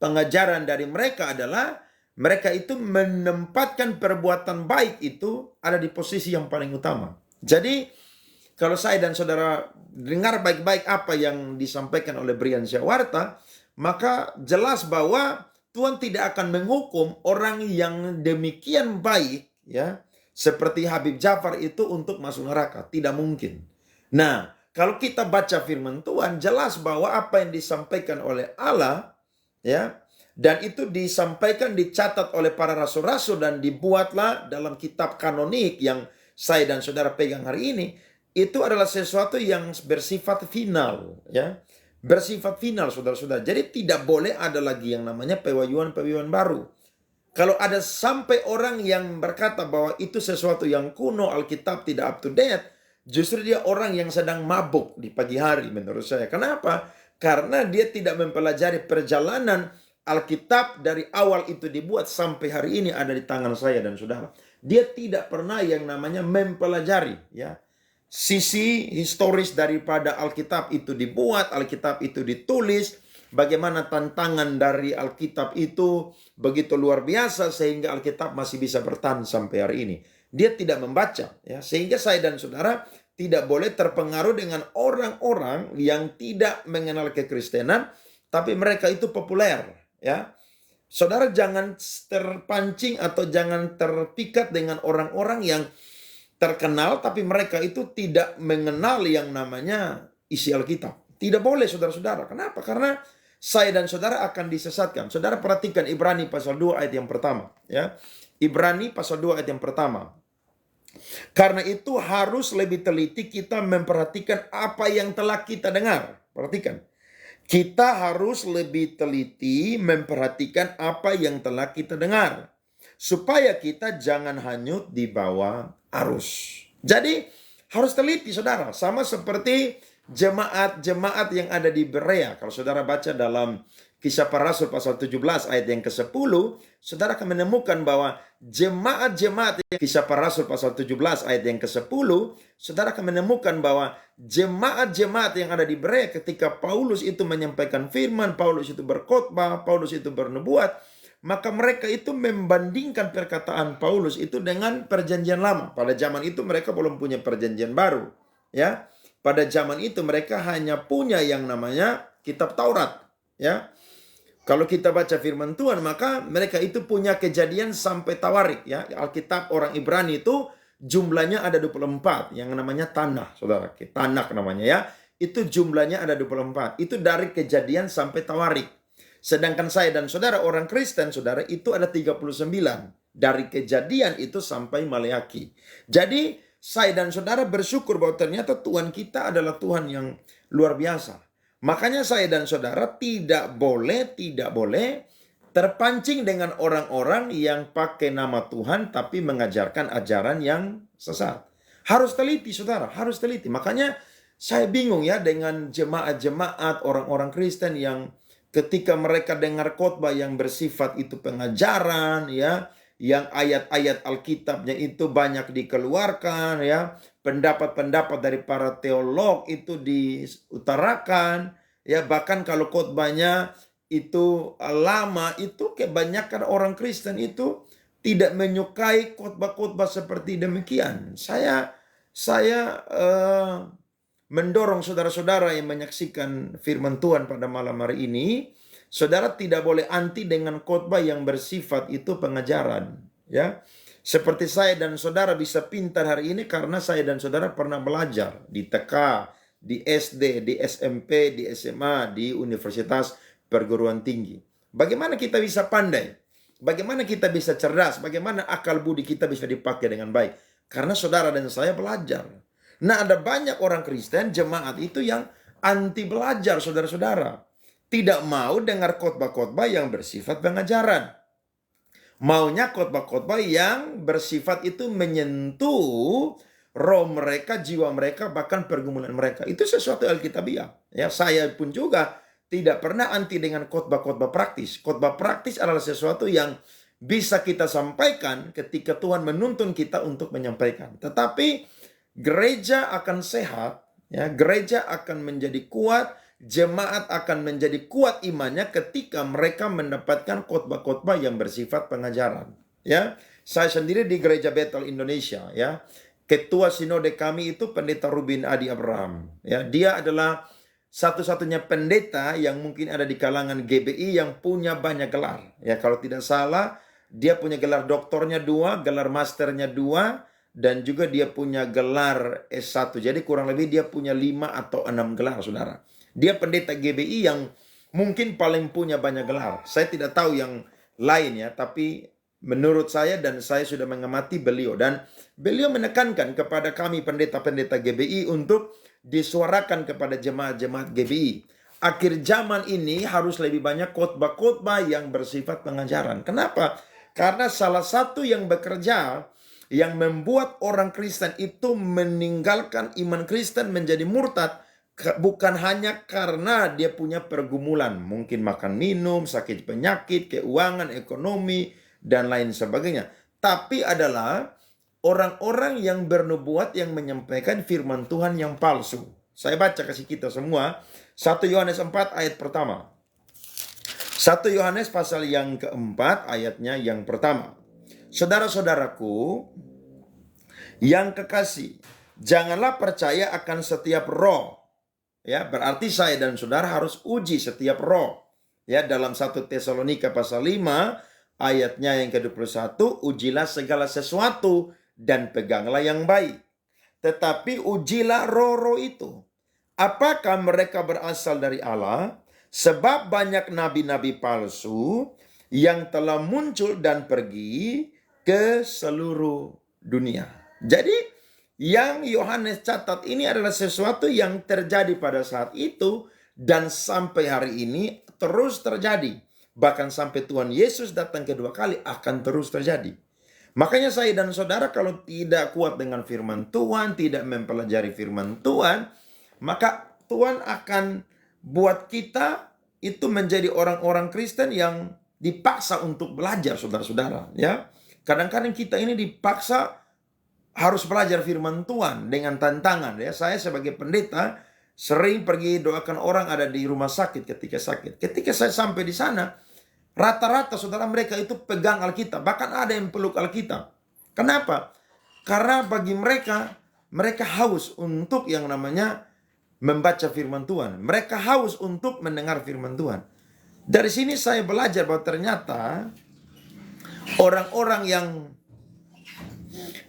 pengajaran dari mereka adalah mereka itu menempatkan perbuatan baik itu ada di posisi yang paling utama. Jadi kalau saya dan saudara dengar baik-baik apa yang disampaikan oleh Brian Siawarta, maka jelas bahwa Tuhan tidak akan menghukum orang yang demikian baik, ya, seperti Habib Jafar itu untuk masuk neraka. Tidak mungkin. Nah, kalau kita baca firman Tuhan, jelas bahwa apa yang disampaikan oleh Allah, ya, dan itu disampaikan, dicatat oleh para rasul-rasul dan dibuatlah dalam kitab kanonik yang saya dan saudara pegang hari ini. Itu adalah sesuatu yang bersifat final, ya, bersifat final, saudara-saudara. Jadi tidak boleh ada lagi yang namanya pewahyuan-pewahyuan baru. Kalau ada sampai orang yang berkata bahwa itu sesuatu yang kuno, Alkitab tidak up to date, justru dia orang yang sedang mabuk di pagi hari menurut saya. Kenapa? Karena dia tidak mempelajari perjalanan Alkitab dari awal itu dibuat sampai hari ini ada di tangan saya dan saudara. Dia tidak pernah yang namanya mempelajari ya sisi historis daripada Alkitab itu dibuat, Alkitab itu ditulis, bagaimana tantangan dari Alkitab itu begitu luar biasa sehingga Alkitab masih bisa bertahan sampai hari ini. Dia tidak membaca ya, sehingga saya dan saudara tidak boleh terpengaruh dengan orang-orang yang tidak mengenal kekristenan tapi mereka itu populer ya. Saudara jangan terpancing atau jangan terpikat dengan orang-orang yang terkenal tapi mereka itu tidak mengenal yang namanya isi Alkitab. Tidak boleh saudara-saudara. Kenapa? Karena saya dan saudara akan disesatkan. Saudara perhatikan Ibrani pasal 2 ayat yang pertama. Ya. Ibrani pasal 2 ayat yang pertama. Karena itu harus lebih teliti kita memperhatikan apa yang telah kita dengar. Perhatikan. Kita harus lebih teliti memperhatikan apa yang telah kita dengar. Supaya kita jangan hanyut di bawah arus. Jadi harus teliti saudara. Sama seperti jemaat-jemaat yang ada di Berea. Kalau saudara baca dalam Kisah Para Rasul pasal 17 ayat yang ke-10. Saudara akan menemukan bahwa jemaat-jemaat Kisah Para Rasul pasal 17 ayat yang ke-10. Saudara akan menemukan bahwa jemaat-jemaat yang ada di Berea ketika Paulus itu menyampaikan firman, Paulus itu berkhotbah, Paulus itu bernubuat, maka mereka itu membandingkan perkataan Paulus itu dengan perjanjian lama. Pada zaman itu mereka belum punya perjanjian baru. Ya, pada zaman itu mereka hanya punya yang namanya kitab Taurat. Ya, kalau kita baca firman Tuhan maka mereka itu punya Kejadian sampai Tawarik. Ya, Alkitab orang Ibrani itu jumlahnya ada 24. Yang namanya Tanakh, saudara. Tanakh namanya ya. Itu jumlahnya ada 24. Itu dari Kejadian sampai Tawarik. Sedangkan saya dan saudara orang Kristen, saudara, itu ada 39. Dari Kejadian itu sampai Maleakhi. Jadi saya dan saudara bersyukur bahwa ternyata Tuhan kita adalah Tuhan yang luar biasa. Makanya saya dan saudara tidak boleh terpancing dengan orang-orang yang pakai nama Tuhan tapi mengajarkan ajaran yang sesat. Harus teliti saudara, harus teliti. Makanya saya bingung ya dengan jemaat-jemaat orang-orang Kristen yang ketika mereka dengar khotbah yang bersifat itu pengajaran ya, yang ayat-ayat Alkitabnya itu banyak dikeluarkan ya, pendapat-pendapat dari para teolog itu diutarakan ya, bahkan kalau khotbahnya itu lama, itu kebanyakan orang Kristen itu tidak menyukai khotbah-khotbah seperti demikian. Saya mendorong saudara-saudara yang menyaksikan firman Tuhan pada malam hari ini, saudara tidak boleh anti dengan khotbah yang bersifat itu pengajaran, ya. Seperti saya dan saudara bisa pintar hari ini karena saya dan saudara pernah belajar di TK, di SD, di SMP, di SMA, di universitas perguruan tinggi. Bagaimana kita bisa pandai? Bagaimana kita bisa cerdas? Bagaimana akal budi kita bisa dipakai dengan baik? Karena saudara dan saya belajar. Nah, ada banyak orang Kristen, jemaat itu yang anti belajar, saudara-saudara. Tidak mau dengar khotbah-khotbah yang bersifat pengajaran. Maunya khotbah-khotbah yang bersifat itu menyentuh roh mereka, jiwa mereka, bahkan pergumulan mereka. Itu sesuatu alkitabiah. Ya, saya pun juga tidak pernah anti dengan khotbah-khotbah praktis. Khotbah praktis adalah sesuatu yang bisa kita sampaikan ketika Tuhan menuntun kita untuk menyampaikan. Tetapi gereja akan sehat, ya, gereja akan menjadi kuat, jemaat akan menjadi kuat imannya ketika mereka mendapatkan khotbah-khotbah yang bersifat pengajaran. Ya, saya sendiri di Gereja Bethel Indonesia, ya, ketua sinode kami itu Pendeta Rubin Adi Abraham. Ya, dia adalah satu-satunya pendeta yang mungkin ada di kalangan GBI yang punya banyak gelar. Ya, kalau tidak salah, dia punya gelar doktornya 2, gelar masternya 2. Dan juga dia punya gelar S1. Jadi kurang lebih dia punya 5 atau 6 gelar, saudara. Dia pendeta GBI yang mungkin paling punya banyak gelar. Saya tidak tahu yang lain ya, tapi menurut saya dan saya sudah mengamati beliau. Dan beliau menekankan kepada kami pendeta-pendeta GBI untuk disuarakan kepada jemaat-jemaat GBI. Akhir zaman ini harus lebih banyak khotbah-khotbah yang bersifat pengajaran. Kenapa? Karena salah satu yang bekerja yang membuat orang Kristen itu meninggalkan iman Kristen menjadi murtad bukan hanya karena dia punya pergumulan, mungkin makan minum, sakit penyakit, keuangan, ekonomi, dan lain sebagainya. Tapi adalah orang-orang yang bernubuat yang menyampaikan firman Tuhan yang palsu. Saya baca kasih kita semua 1 Yohanes 4 ayat pertama. 1 Yohanes pasal yang keempat ayatnya yang pertama. Saudara-saudaraku yang kekasih, janganlah percaya akan setiap roh. Ya, berarti saya dan saudara harus uji setiap roh. Ya, dalam 1 Tesalonika pasal 5 ayatnya yang ke-21, ujilah segala sesuatu dan peganglah yang baik. Tetapi ujilah roh-roh itu. Apakah mereka berasal dari Allah? Sebab banyak nabi-nabi palsu yang telah muncul dan pergi ke seluruh dunia. Jadi yang Yohanes catat ini adalah sesuatu yang terjadi pada saat itu dan sampai hari ini terus terjadi. Bahkan sampai Tuhan Yesus datang kedua kali akan terus terjadi. Makanya saya dan saudara kalau tidak kuat dengan firman Tuhan, tidak mempelajari firman Tuhan, maka Tuhan akan buat kita itu menjadi orang-orang Kristen yang dipaksa untuk belajar, saudara-saudara. Ya, kadang-kadang kita ini dipaksa harus belajar firman Tuhan dengan tantangan. Ya, saya sebagai pendeta sering pergi doakan orang ada di rumah sakit ketika sakit. Ketika saya sampai di sana, rata-rata saudara mereka itu pegang Alkitab, bahkan ada yang peluk Alkitab. Kenapa? Karena bagi mereka haus untuk yang namanya membaca firman Tuhan. Mereka haus untuk mendengar firman Tuhan. Dari sini saya belajar bahwa ternyata orang-orang yang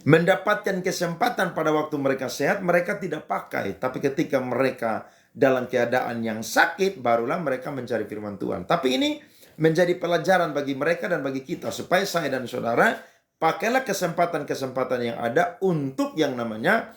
mendapatkan kesempatan pada waktu mereka sehat, mereka tidak pakai. Tapi ketika mereka dalam keadaan yang sakit, barulah mereka mencari firman Tuhan. Tapi ini menjadi pelajaran bagi mereka dan bagi kita. Supaya saya dan saudara, pakailah kesempatan-kesempatan yang ada untuk yang namanya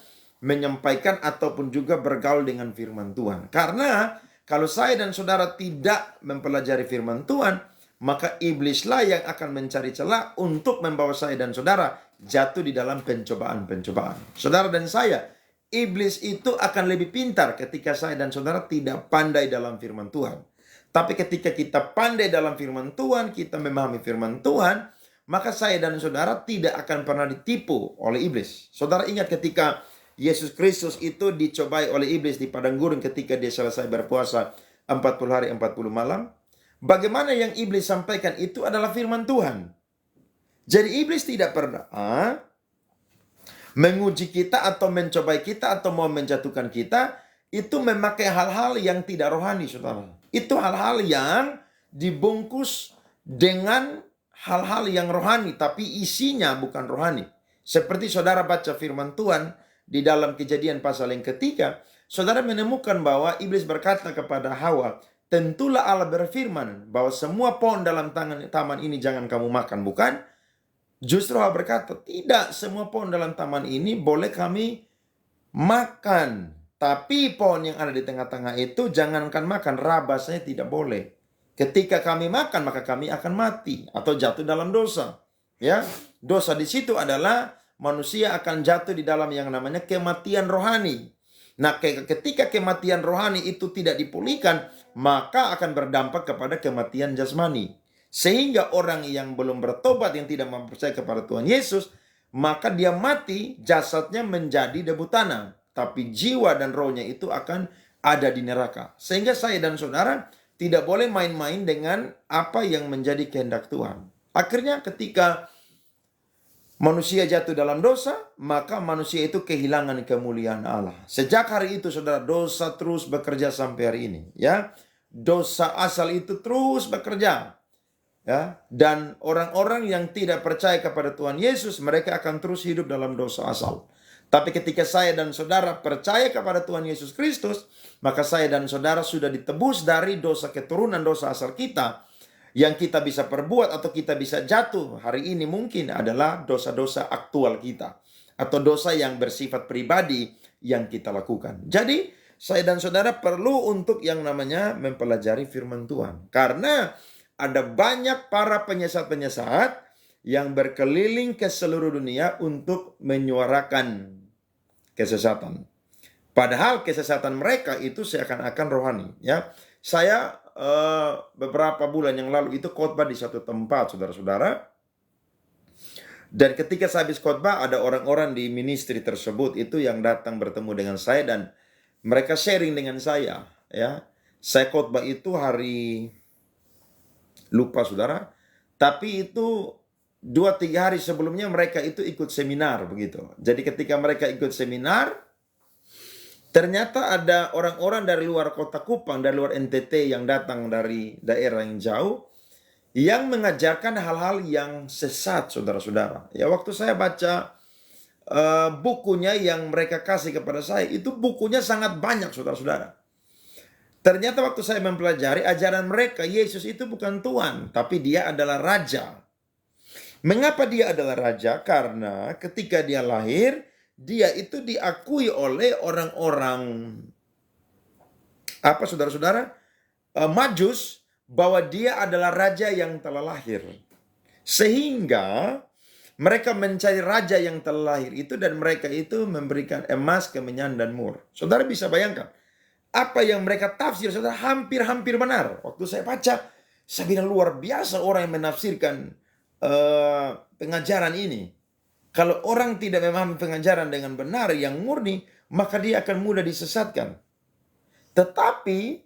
menyampaikan ataupun juga bergaul dengan firman Tuhan. Karena kalau saya dan saudara tidak mempelajari firman Tuhan, maka iblislah yang akan mencari celah untuk membawa saya dan saudara jatuh di dalam pencobaan-pencobaan. Saudara dan saya, iblis itu akan lebih pintar ketika saya dan saudara tidak pandai dalam firman Tuhan. Tapi ketika kita pandai dalam firman Tuhan, kita memahami firman Tuhan, maka saya dan saudara tidak akan pernah ditipu oleh iblis. Saudara ingat ketika Yesus Kristus itu dicobai oleh iblis di padang gurun ketika dia selesai berpuasa 40 hari 40 malam. Bagaimana yang iblis sampaikan itu adalah firman Tuhan. Jadi iblis tidak pernah menguji kita atau mencobai kita atau mau menjatuhkan kita. Itu memakai hal-hal yang tidak rohani, saudara. Itu hal-hal yang dibungkus dengan hal-hal yang rohani, tapi isinya bukan rohani. Seperti saudara baca firman Tuhan di dalam Kejadian pasal yang ketiga, saudara menemukan bahwa iblis berkata kepada Hawa, tentulah Allah berfirman bahwa semua pohon dalam taman ini jangan kamu makan, bukan? Justru Hawa berkata, tidak, semua pohon dalam taman ini boleh kami makan. Tapi pohon yang ada di tengah-tengah itu jangankan makan, rabasnya tidak boleh. Ketika kami makan, maka kami akan mati atau jatuh dalam dosa. Ya, dosa di situ adalah manusia akan jatuh di dalam yang namanya kematian rohani. Nah, ketika kematian rohani itu tidak dipulihkan, maka akan berdampak kepada kematian jasmani. Sehingga orang yang belum bertobat, yang tidak mempercayai kepada Tuhan Yesus, maka dia mati, jasadnya menjadi debu tanah. Tapi jiwa dan rohnya itu akan ada di neraka. Sehingga saya dan saudara tidak boleh main-main dengan apa yang menjadi kehendak Tuhan. Akhirnya ketika manusia jatuh dalam dosa, maka manusia itu kehilangan kemuliaan Allah. Sejak hari itu, saudara, dosa terus bekerja sampai hari ini. Ya, dosa asal itu terus bekerja. Ya, dan orang-orang yang tidak percaya kepada Tuhan Yesus, mereka akan terus hidup dalam dosa asal. Tapi ketika saya dan saudara percaya kepada Tuhan Yesus Kristus, maka saya dan saudara sudah ditebus dari dosa keturunan, dosa asal kita. Yang kita bisa perbuat atau kita bisa jatuh hari ini mungkin adalah dosa-dosa aktual kita. Atau dosa yang bersifat pribadi yang kita lakukan. Jadi saya dan saudara perlu untuk yang namanya mempelajari firman Tuhan. Karena ada banyak para penyesat-penyesat yang berkeliling ke seluruh dunia untuk menyuarakan kesesatan. Padahal kesesatan mereka itu seakan-akan rohani. Ya, saya beberapa bulan yang lalu itu khotbah di satu tempat, saudara-saudara. Dan ketika saya habis khotbah, ada orang-orang di ministry tersebut itu yang datang bertemu dengan saya dan mereka sharing dengan saya. Ya, saya khotbah itu hari lupa saudara, tapi itu 2-3 hari sebelumnya mereka itu ikut seminar begitu. Jadi ketika mereka ikut seminar, ternyata ada orang-orang dari luar kota Kupang, dari luar NTT yang datang dari daerah yang jauh, yang mengajarkan hal-hal yang sesat, saudara-saudara. Ya, waktu saya baca bukunya yang mereka kasih kepada saya, itu bukunya sangat banyak, saudara-saudara. Ternyata waktu saya mempelajari ajaran mereka, Yesus itu bukan Tuhan, tapi dia adalah Raja. Mengapa dia adalah Raja? Karena ketika dia lahir, dia itu diakui oleh orang-orang saudara-saudara, Majus, bahwa dia adalah raja yang telah lahir. Sehingga mereka mencari raja yang telah lahir itu, dan mereka itu memberikan emas, kemenyan, dan mur. Saudara bisa bayangkan apa yang mereka tafsir, saudara, hampir-hampir benar. Waktu saya baca, saya bilang luar biasa orang yang menafsirkan pengajaran ini. Kalau orang tidak memahami pengajaran dengan benar yang murni, maka dia akan mudah disesatkan. Tetapi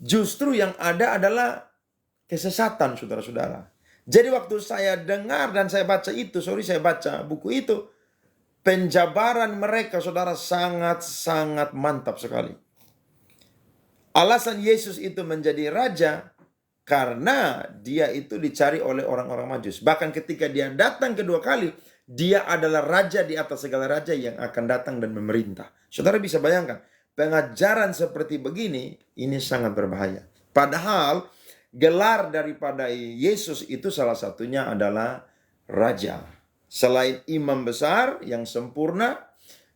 justru yang ada adalah kesesatan, saudara-saudara. Jadi waktu saya dengar dan saya baca itu, saya baca buku itu, penjabaran mereka, saudara, sangat-sangat mantap sekali. Alasan Yesus itu menjadi raja karena dia itu dicari oleh orang-orang Majus. Bahkan ketika dia datang kedua kali, dia adalah raja di atas segala raja yang akan datang dan memerintah. Saudara bisa bayangkan, pengajaran seperti begini, ini sangat berbahaya. Padahal gelar daripada Yesus itu salah satunya adalah Raja. Selain imam besar yang sempurna,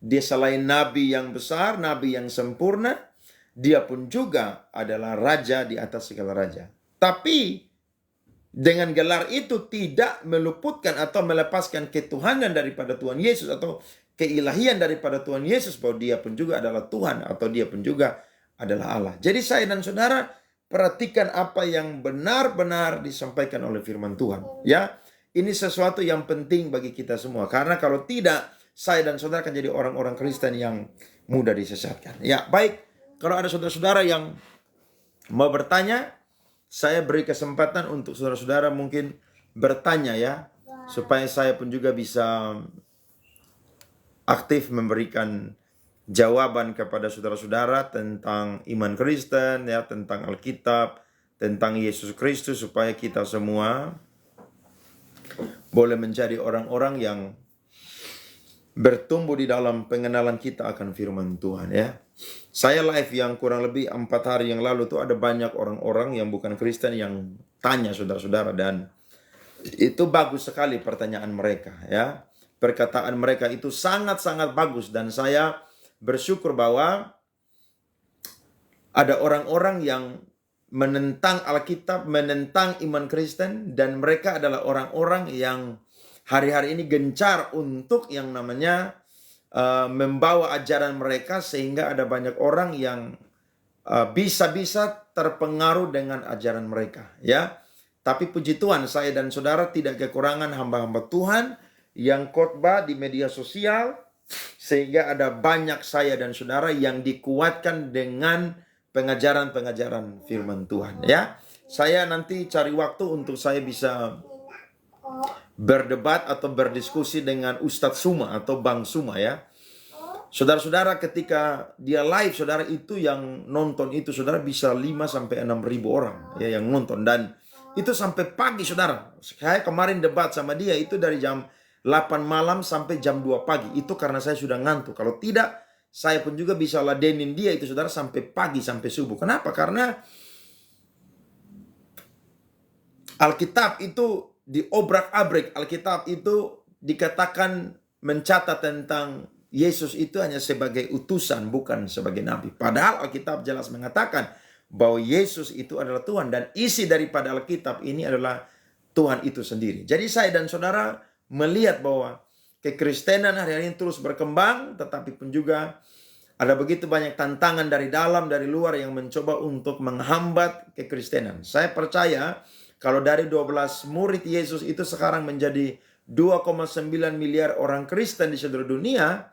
dia selain nabi yang besar, nabi yang sempurna, dia pun juga adalah Raja di atas segala raja. Tapi dengan gelar itu tidak meluputkan atau melepaskan ketuhanan daripada Tuhan Yesus atau keilahian daripada Tuhan Yesus, bahwa dia pun juga adalah Tuhan atau dia pun juga adalah Allah. Jadi saya dan saudara perhatikan apa yang benar-benar disampaikan oleh firman Tuhan. Ya, ini sesuatu yang penting bagi kita semua. Karena kalau tidak, saya dan saudara akan jadi orang-orang Kristen yang mudah disesatkan. Ya, baik. Kalau ada saudara-saudara yang mau bertanya, saya beri kesempatan untuk saudara-saudara mungkin bertanya ya, supaya saya pun juga bisa aktif memberikan jawaban kepada saudara-saudara tentang iman Kristen ya, tentang Alkitab, tentang Yesus Kristus, supaya kita semua boleh menjadi orang-orang yang bertumbuh di dalam pengenalan kita akan firman Tuhan ya. Saya live yang kurang lebih 4 hari yang lalu tuh ada banyak orang-orang yang bukan Kristen yang tanya saudara-saudara, dan itu bagus sekali pertanyaan mereka ya. Perkataan mereka itu sangat-sangat bagus, dan saya bersyukur bahwa ada orang-orang yang menentang Alkitab, menentang iman Kristen, dan mereka adalah orang-orang yang hari-hari ini gencar untuk yang namanya membawa ajaran mereka, sehingga ada banyak orang yang bisa-bisa terpengaruh dengan ajaran mereka ya. Tapi puji Tuhan, saya dan saudara tidak kekurangan hamba-hamba Tuhan yang khotbah di media sosial, sehingga ada banyak saya dan saudara yang dikuatkan dengan pengajaran-pengajaran firman Tuhan ya. Saya nanti cari waktu untuk saya bisa berdebat atau berdiskusi dengan Ustadz Suma atau Bang Suma ya. Saudara-saudara, ketika dia live, saudara, itu yang nonton itu saudara bisa 5-6 ribu orang ya yang nonton, dan itu sampai pagi saudara. Saya kemarin debat sama dia itu dari jam 8 malam sampai jam 2 pagi. Itu karena saya sudah ngantuk. Kalau tidak, saya pun juga bisa ladenin dia itu saudara sampai pagi, sampai subuh. Kenapa? Karena Alkitab itu diobrak-abrik. Alkitab itu dikatakan mencatat tentang Yesus itu hanya sebagai utusan, bukan sebagai nabi. Padahal Alkitab jelas mengatakan bahwa Yesus itu adalah Tuhan, dan isi daripada Alkitab ini adalah Tuhan itu sendiri. Jadi saya dan saudara melihat bahwa kekristenan hari-hari ini terus berkembang, tetapi pun juga Ada begitu banyak tantangan dari dalam, dari luar yang mencoba untuk menghambat kekristenan. Saya percaya kalau dari 12 murid Yesus itu sekarang menjadi 2,9 miliar orang Kristen di seluruh dunia,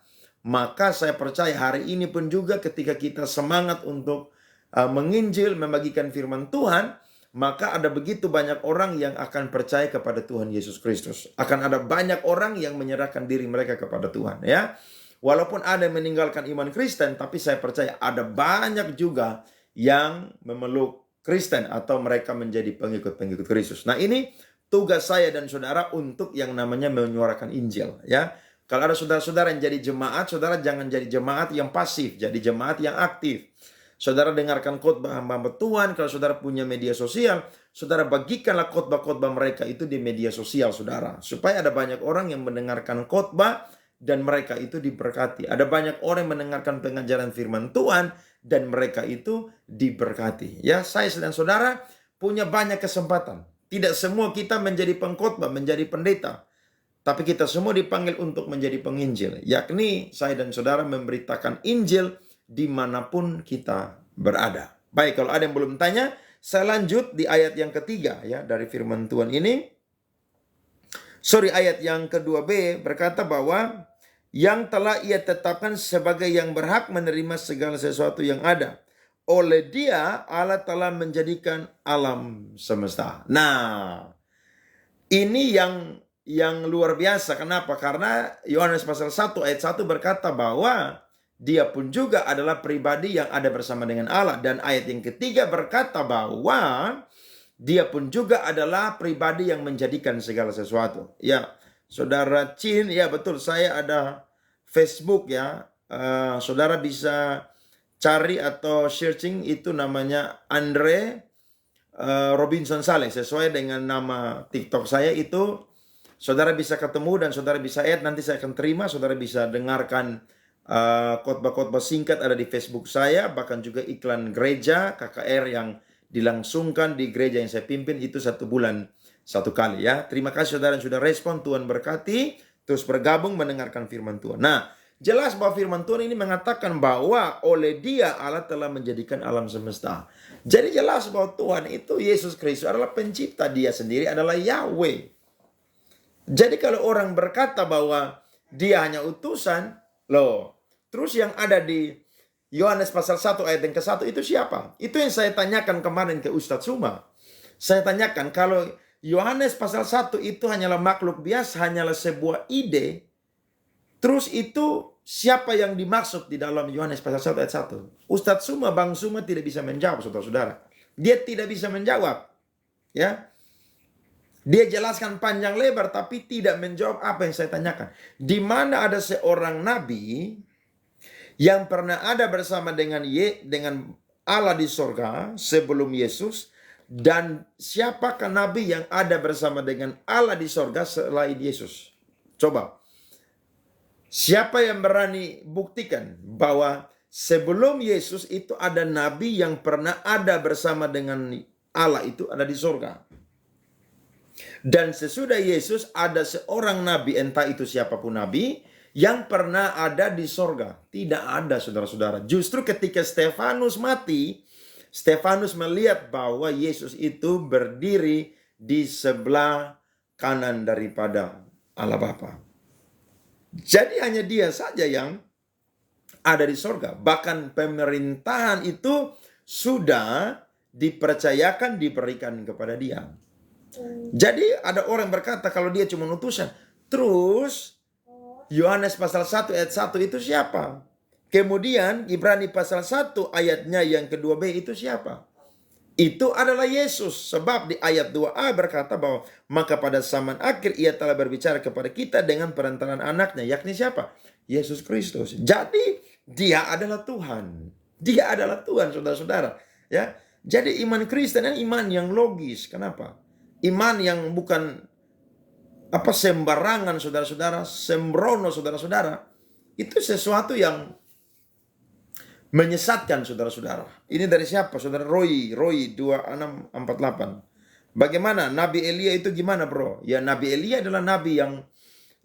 maka saya percaya hari ini pun juga ketika kita semangat untuk menginjil, membagikan firman Tuhan, maka ada begitu banyak orang yang akan percaya kepada Tuhan Yesus Kristus. Akan ada banyak orang yang menyerahkan diri mereka kepada Tuhan, ya. Walaupun ada yang meninggalkan iman Kristen, tapi saya percaya ada banyak juga yang memeluk Kristen atau mereka menjadi pengikut-pengikut Kristus. Nah, ini tugas saya dan saudara untuk yang namanya menyuarakan Injil, ya. Kalau ada saudara-saudara yang jadi jemaat, saudara jangan jadi jemaat yang pasif, jadi jemaat yang aktif. Saudara dengarkan khotbah hamba Tuhan, kalau saudara punya media sosial, saudara bagikanlah khotbah-khotbah mereka itu di media sosial saudara. Supaya ada banyak orang yang mendengarkan khotbah dan mereka itu diberkati. Ada banyak orang yang mendengarkan pengajaran firman Tuhan dan mereka itu diberkati. Ya, saya dan saudara punya banyak kesempatan. Tidak semua kita menjadi pengkhotbah, menjadi pendeta. Tapi kita semua dipanggil untuk menjadi penginjil. Yakni saya dan saudara memberitakan Injil dimanapun kita berada. Baik, kalau ada yang belum tanya, saya lanjut di ayat yang ketiga ya dari firman Tuhan ini. Ayat yang kedua B berkata bahwa yang telah ia tetapkan sebagai yang berhak menerima segala sesuatu yang ada. Oleh dia Allah telah menjadikan alam semesta. Nah, ini yang luar biasa. Kenapa? Karena Yohanes pasal 1 ayat 1 berkata bahwa dia pun juga adalah pribadi yang ada bersama dengan Allah. Dan ayat yang ketiga berkata bahwa dia pun juga adalah pribadi yang menjadikan segala sesuatu. Ya, saudara Chin, ya betul, saya ada Facebook ya. Saudara bisa cari atau searching, itu namanya Andre Robinson Saleh. Sesuai dengan nama TikTok saya itu, saudara bisa ketemu dan saudara bisa add. Nanti saya akan terima, saudara bisa dengarkan khotbah-khotbah singkat ada di Facebook saya. Bahkan juga iklan gereja KKR yang dilangsungkan di gereja yang saya pimpin itu 1 bulan 1 kali ya. Terima kasih saudara yang sudah respon. Tuhan berkati. Terus bergabung mendengarkan firman Tuhan. Nah, jelas bahwa firman Tuhan ini mengatakan bahwa oleh dia Allah telah menjadikan alam semesta. Jadi jelas bahwa Tuhan itu Yesus Kristus adalah pencipta. Dia sendiri adalah Yahweh. Jadi kalau orang berkata bahwa dia hanya utusan, loh, terus yang ada di Yohanes pasal 1 ayat yang ke-1 itu siapa? Itu yang saya tanyakan kemarin ke Ustadz Suma. Saya tanyakan kalau Yohanes pasal 1 itu hanyalah makhluk biasa, hanyalah sebuah ide. Terus itu siapa yang dimaksud di dalam Yohanes pasal 1 ayat 1? Ustadz Suma, Bang Suma tidak bisa menjawab, saudara-saudara. Dia tidak bisa menjawab. Ya. Dia jelaskan panjang lebar tapi tidak menjawab apa yang saya tanyakan. Di mana ada seorang nabi yang pernah ada bersama dengan Allah di sorga sebelum Yesus, dan siapakah nabi yang ada bersama dengan Allah di sorga selain Yesus? Coba, siapa yang berani buktikan bahwa sebelum Yesus itu ada nabi yang pernah ada bersama dengan Allah itu ada di sorga? Dan sesudah Yesus ada seorang nabi, entah itu siapapun nabi, yang pernah ada di sorga. Tidak ada, saudara-saudara. Justru ketika Stefanus mati, Stefanus melihat bahwa Yesus itu berdiri di sebelah kanan daripada Allah Bapa. Jadi hanya dia saja yang ada di sorga. Bahkan pemerintahan itu sudah dipercayakan, diberikan kepada dia. Jadi ada orang berkata kalau dia cuma utusan. Terus Yohanes pasal 1 ayat 1 itu siapa? Kemudian Ibrani pasal 1 ayatnya yang kedua B itu siapa? Itu adalah Yesus. Sebab di ayat 2a berkata bahwa maka pada zaman akhir ia telah berbicara kepada kita dengan perantaraan anaknya. Yakni siapa? Yesus Kristus. Jadi dia adalah Tuhan. Dia adalah Tuhan, saudara-saudara. Ya. Jadi iman Kristen adalah iman yang logis. Kenapa? Iman yang bukan sembarangan, saudara-saudara, sembrono, saudara-saudara. Itu sesuatu yang menyesatkan, saudara-saudara. Ini dari siapa? Saudara Roy 2648. Bagaimana? Nabi Elia itu gimana, bro? Ya, Nabi Elia adalah nabi yang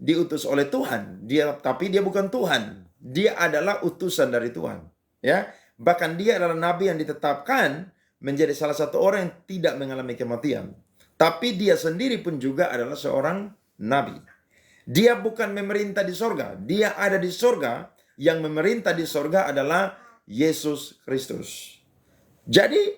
diutus oleh Tuhan. Tapi dia bukan Tuhan. Dia adalah utusan dari Tuhan. Ya, bahkan dia adalah nabi yang ditetapkan menjadi salah satu orang yang tidak mengalami kematian. Tapi dia sendiri pun juga adalah seorang nabi. Dia bukan memerintah di sorga. Dia ada di sorga. Yang memerintah di sorga adalah Yesus Kristus. Jadi,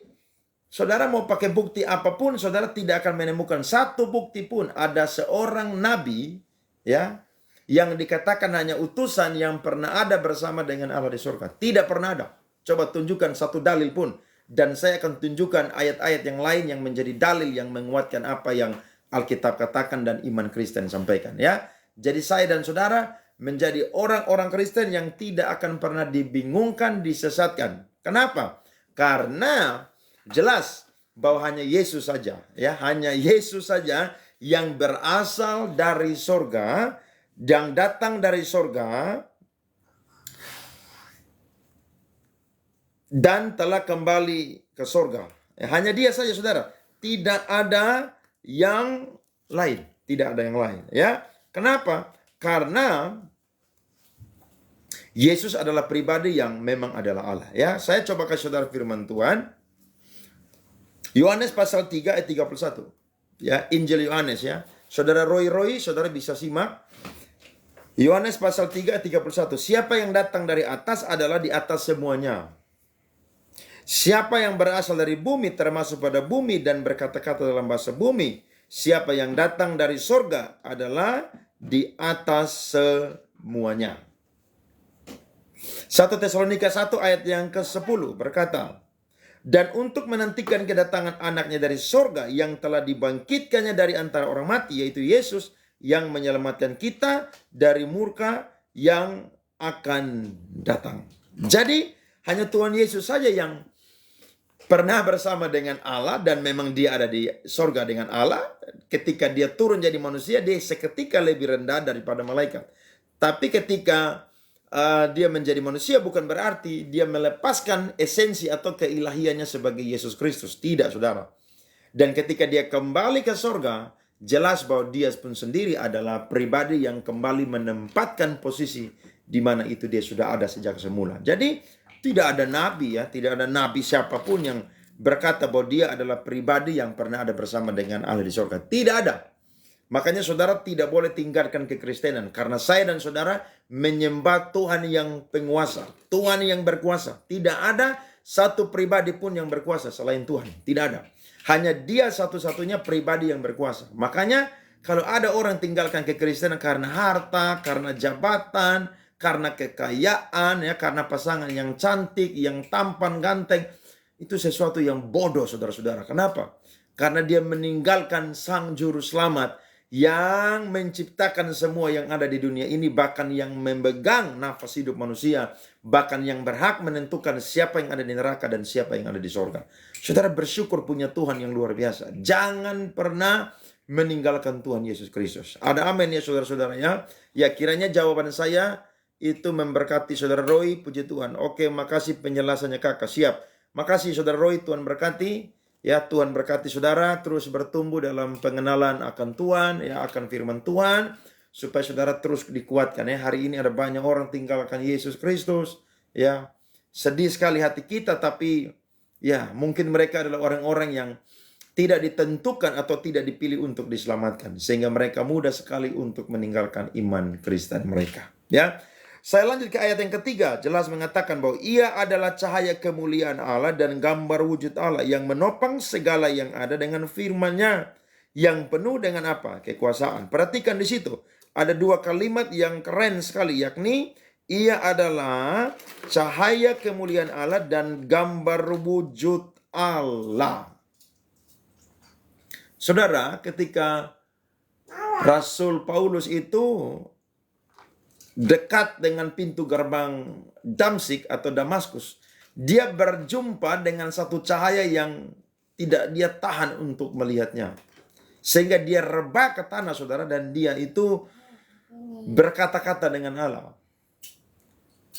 saudara mau pakai bukti apapun, saudara tidak akan menemukan satu bukti pun ada seorang nabi ya yang dikatakan hanya utusan yang pernah ada bersama dengan Allah di surga. Tidak pernah ada. Coba tunjukkan satu dalil pun. Dan saya akan tunjukkan ayat-ayat yang lain yang menjadi dalil yang menguatkan apa yang Alkitab katakan dan iman Kristen sampaikan. Ya, jadi saya dan saudara menjadi orang-orang Kristen yang tidak akan pernah dibingungkan, disesatkan. Kenapa? Karena jelas bahwa hanya Yesus saja, ya, hanya Yesus saja yang berasal dari sorga, yang datang dari sorga dan telah kembali ke sorga. Hanya dia saja, saudara. Tidak ada yang lain. Tidak ada yang lain. Ya, kenapa? Karena Yesus adalah pribadi yang memang adalah Allah. Ya, saya coba kasih saudara firman Tuhan. Yohanes pasal 3 ayat 31. Ya, Injil Yohanes ya. Saudara Roy, saudara bisa simak. Yohanes pasal 3 ayat 31. Siapa yang datang dari atas adalah di atas semuanya. Siapa yang berasal dari bumi termasuk pada bumi dan berkata-kata dalam bahasa bumi. Siapa yang datang dari sorga adalah di atas semuanya. 1 Tesalonika 1 ayat yang ke-10 berkata, dan untuk menantikan kedatangan anaknya dari sorga yang telah dibangkitkannya dari antara orang mati, yaitu Yesus, yang menyelamatkan kita dari murka yang akan datang. Jadi hanya Tuhan Yesus saja yang pernah bersama dengan Allah dan memang dia ada di sorga dengan Allah. Ketika dia turun jadi manusia, dia seketika lebih rendah daripada malaikat. Tapi ketika dia menjadi manusia bukan berarti dia melepaskan esensi atau keilahiannya sebagai Yesus Kristus. Tidak, saudara. Dan ketika dia kembali ke sorga, jelas bahwa dia pun sendiri adalah pribadi yang kembali menempatkan posisi di mana itu dia sudah ada sejak semula. Jadi tidak ada nabi ya, tidak ada nabi siapapun yang berkata bahwa dia adalah pribadi yang pernah ada bersama dengan Allah di sorga. Tidak ada. Makanya saudara tidak boleh tinggalkan kekristenan. Karena saya dan saudara menyembah Tuhan yang penguasa. Tuhan yang berkuasa. Tidak ada satu pribadi pun yang berkuasa selain Tuhan. Tidak ada. Hanya dia satu-satunya pribadi yang berkuasa. Makanya kalau ada orang tinggalkan kekristenan karena harta, karena jabatan, karena kekayaan, ya, karena pasangan yang cantik, yang tampan, ganteng. Itu sesuatu yang bodoh, saudara-saudara. Kenapa? Karena dia meninggalkan sang juru selamat yang menciptakan semua yang ada di dunia ini, bahkan yang memegang nafas hidup manusia, bahkan yang berhak menentukan siapa yang ada di neraka dan siapa yang ada di sorga. Saudara bersyukur punya Tuhan yang luar biasa. Jangan pernah meninggalkan Tuhan Yesus Kristus. Ada amin ya saudara-saudara ya. Ya, kiranya jawaban saya itu memberkati saudara Roy. Puji Tuhan. Oke, makasih penjelasannya kakak. Siap. Makasih saudara Roy, Tuhan berkati. Ya, Tuhan berkati saudara terus bertumbuh dalam pengenalan akan Tuhan, ya, akan firman Tuhan, supaya saudara terus dikuatkan ya. Hari ini ada banyak orang tinggalkan Yesus Kristus, ya. Sedih sekali hati kita, tapi ya, mungkin mereka adalah orang-orang yang tidak ditentukan atau tidak dipilih untuk diselamatkan, sehingga mereka mudah sekali untuk meninggalkan iman Kristen mereka, ya. Saya lanjut ke ayat yang ketiga, jelas mengatakan bahwa ia adalah cahaya kemuliaan Allah dan gambar wujud Allah yang menopang segala yang ada dengan firman-Nya yang penuh dengan apa? Kekuasaan. Perhatikan di situ, ada dua kalimat yang keren sekali, yakni ia adalah cahaya kemuliaan Allah dan gambar wujud Allah. Saudara, ketika Rasul Paulus itu dekat dengan pintu gerbang Damsyik atau Damaskus, dia berjumpa dengan satu cahaya yang tidak dia tahan untuk melihatnya. Sehingga dia rebah ke tanah, saudara, dan dia itu berkata-kata dengan Allah.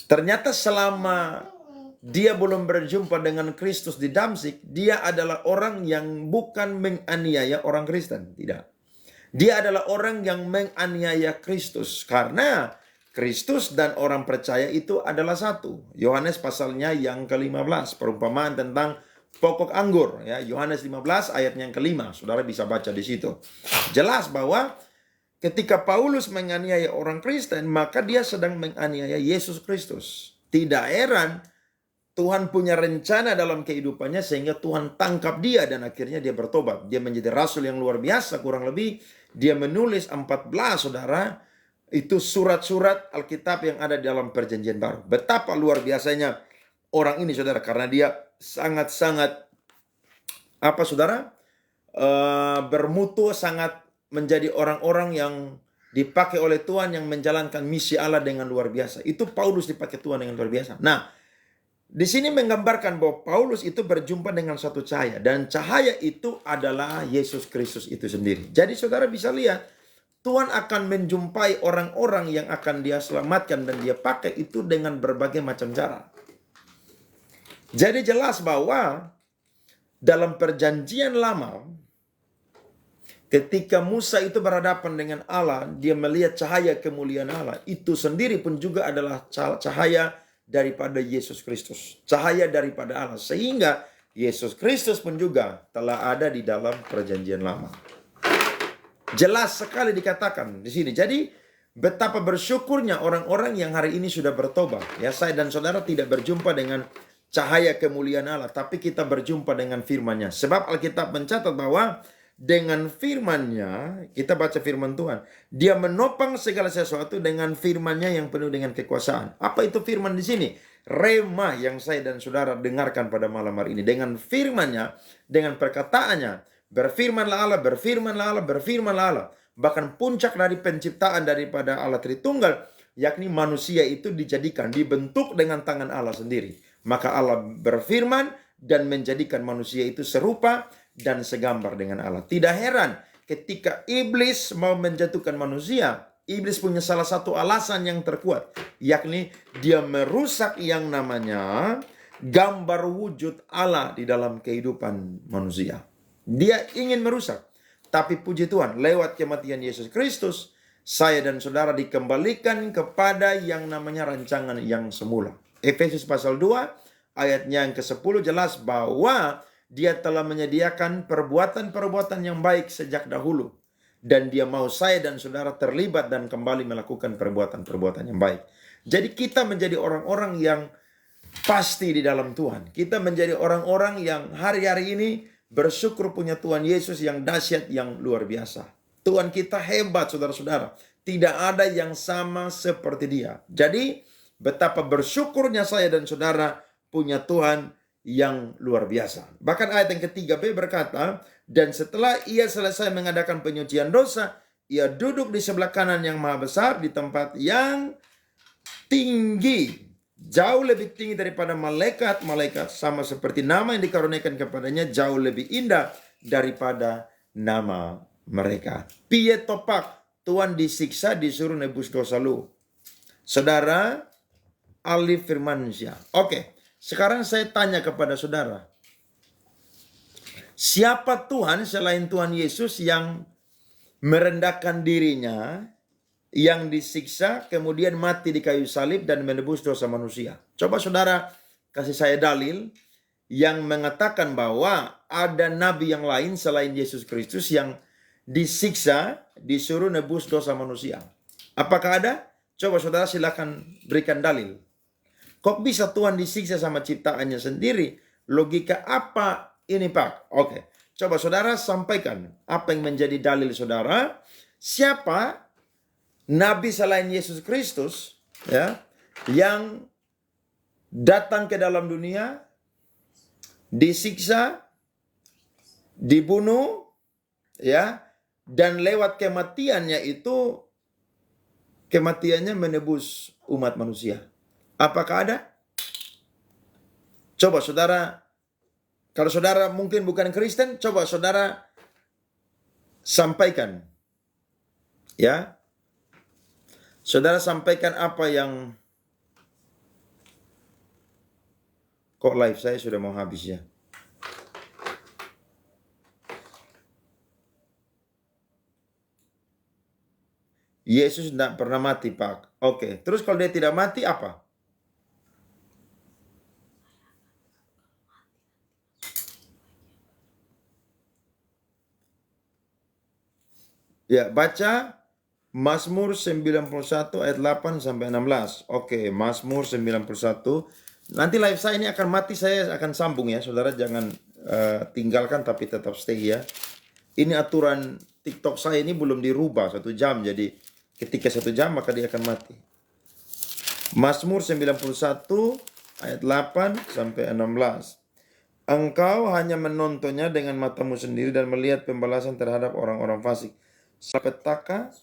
Ternyata selama dia belum berjumpa dengan Kristus di Damsyik, dia adalah orang yang bukan menganiaya orang Kristen, tidak. Dia adalah orang yang menganiaya Kristus karena Kristus dan orang percaya itu adalah satu. Yohanes pasalnya yang ke-15, perumpamaan tentang pokok anggur, ya. Yohanes 15 ayatnya yang ke-5. Saudara bisa baca di situ. Jelas bahwa ketika Paulus menganiaya orang Kristen, maka dia sedang menganiaya Yesus Kristus. Tidak heran Tuhan punya rencana dalam kehidupannya sehingga Tuhan tangkap dia dan akhirnya dia bertobat. Dia menjadi rasul yang luar biasa, kurang lebih dia menulis 14, saudara, itu surat-surat Alkitab yang ada dalam perjanjian baru. Betapa luar biasanya orang ini, saudara, karena dia sangat-sangat saudara, bermutu, sangat menjadi orang-orang yang dipakai oleh Tuhan yang menjalankan misi Allah dengan luar biasa. Itu Paulus dipakai Tuhan dengan luar biasa. Nah, di sini menggambarkan bahwa Paulus itu berjumpa dengan satu cahaya, dan cahaya itu adalah Yesus Kristus itu sendiri. Jadi saudara bisa lihat, Tuhan akan menjumpai orang-orang yang akan dia selamatkan dan dia pakai itu dengan berbagai macam cara. Jadi jelas bahwa dalam perjanjian lama, ketika Musa itu berhadapan dengan Allah, dia melihat cahaya kemuliaan Allah. Itu sendiri pun juga adalah cahaya daripada Yesus Kristus. Cahaya daripada Allah. Sehingga Yesus Kristus pun juga telah ada di dalam perjanjian lama. Jelas sekali dikatakan di sini. Jadi betapa bersyukurnya orang-orang yang hari ini sudah bertobat. Ya, saya dan saudara tidak berjumpa dengan cahaya kemuliaan Allah, tapi kita berjumpa dengan firman-Nya. Sebab Alkitab mencatat bahwa dengan firman-Nya, kita baca firman Tuhan, Dia menopang segala sesuatu dengan firman-Nya yang penuh dengan kekuasaan. Apa itu firman di sini? Rema yang saya dan saudara dengarkan pada malam hari ini. Dengan firman-Nya, dengan perkataannya, berfirmanlah Allah, berfirmanlah Allah, berfirmanlah Allah. Bahkan puncak dari penciptaan daripada Allah Tritunggal, yakni manusia itu dijadikan, dibentuk dengan tangan Allah sendiri. Maka Allah berfirman dan menjadikan manusia itu serupa dan segambar dengan Allah. Tidak heran ketika iblis mau menjatuhkan manusia, iblis punya salah satu alasan yang terkuat, yakni dia merusak yang namanya gambar wujud Allah di dalam kehidupan manusia. Dia ingin merusak. Tapi puji Tuhan, lewat kematian Yesus Kristus, saya dan saudara dikembalikan kepada yang namanya rancangan yang semula. Efesus pasal 2 ayatnya yang ke-10 jelas bahwa Dia telah menyediakan perbuatan-perbuatan yang baik sejak dahulu. Dan Dia mau saya dan saudara terlibat dan kembali melakukan perbuatan-perbuatan yang baik. Jadi kita menjadi orang-orang yang pasti di dalam Tuhan. Kita menjadi orang-orang yang hari-hari ini bersyukur punya Tuhan Yesus yang dahsyat, yang luar biasa. Tuhan kita hebat, saudara-saudara. Tidak ada yang sama seperti Dia. Jadi betapa bersyukurnya saya dan saudara punya Tuhan yang luar biasa. Bahkan ayat yang ke-3b berkata, dan setelah Ia selesai mengadakan penyucian dosa, Ia duduk di sebelah kanan yang maha besar di tempat yang tinggi, jauh lebih tinggi daripada malaikat-malaikat, sama seperti nama yang dikaruniakan kepadanya jauh lebih indah daripada nama mereka. Piye topak Tuhan disiksa, disuruh nebus dosa lu. Saudara, ahli firman-Nya. Oke, sekarang saya tanya kepada saudara. Siapa Tuhan selain Tuhan Yesus yang merendahkan dirinya, yang disiksa, kemudian mati di kayu salib dan menebus dosa manusia? Coba saudara kasih saya dalil yang mengatakan bahwa ada nabi yang lain selain Yesus Kristus yang disiksa, disuruh nebus dosa manusia. Apakah ada? Coba saudara silakan berikan dalil. Kok bisa Tuhan disiksa sama ciptaannya sendiri? Logika apa ini, Pak? Oke, coba saudara sampaikan apa yang menjadi dalil saudara. Siapa nabi selain Yesus Kristus, ya, yang datang ke dalam dunia, disiksa, dibunuh, ya, dan lewat kematiannya itu, kematiannya menebus umat manusia? Apakah ada? Coba saudara, kalau saudara mungkin bukan Kristen, coba saudara sampaikan, ya. Saudara sampaikan apa yang... Kok live saya sudah mau habis ya? Yesus tidak pernah mati, Pak. Oke, terus kalau dia tidak mati apa? Ya, baca Mazmur 91 ayat 8 sampai 16. Oke, Mazmur 91. Nanti live saya ini akan mati, saya akan sambung ya. Saudara jangan tinggalkan tapi tetap stay ya. Ini aturan TikTok saya ini belum dirubah 1 jam. Jadi ketika 1 jam maka dia akan mati. Mazmur 91 ayat 8 sampai 16. Engkau hanya menontonnya dengan matamu sendiri dan melihat pembalasan terhadap orang-orang fasik. Petaka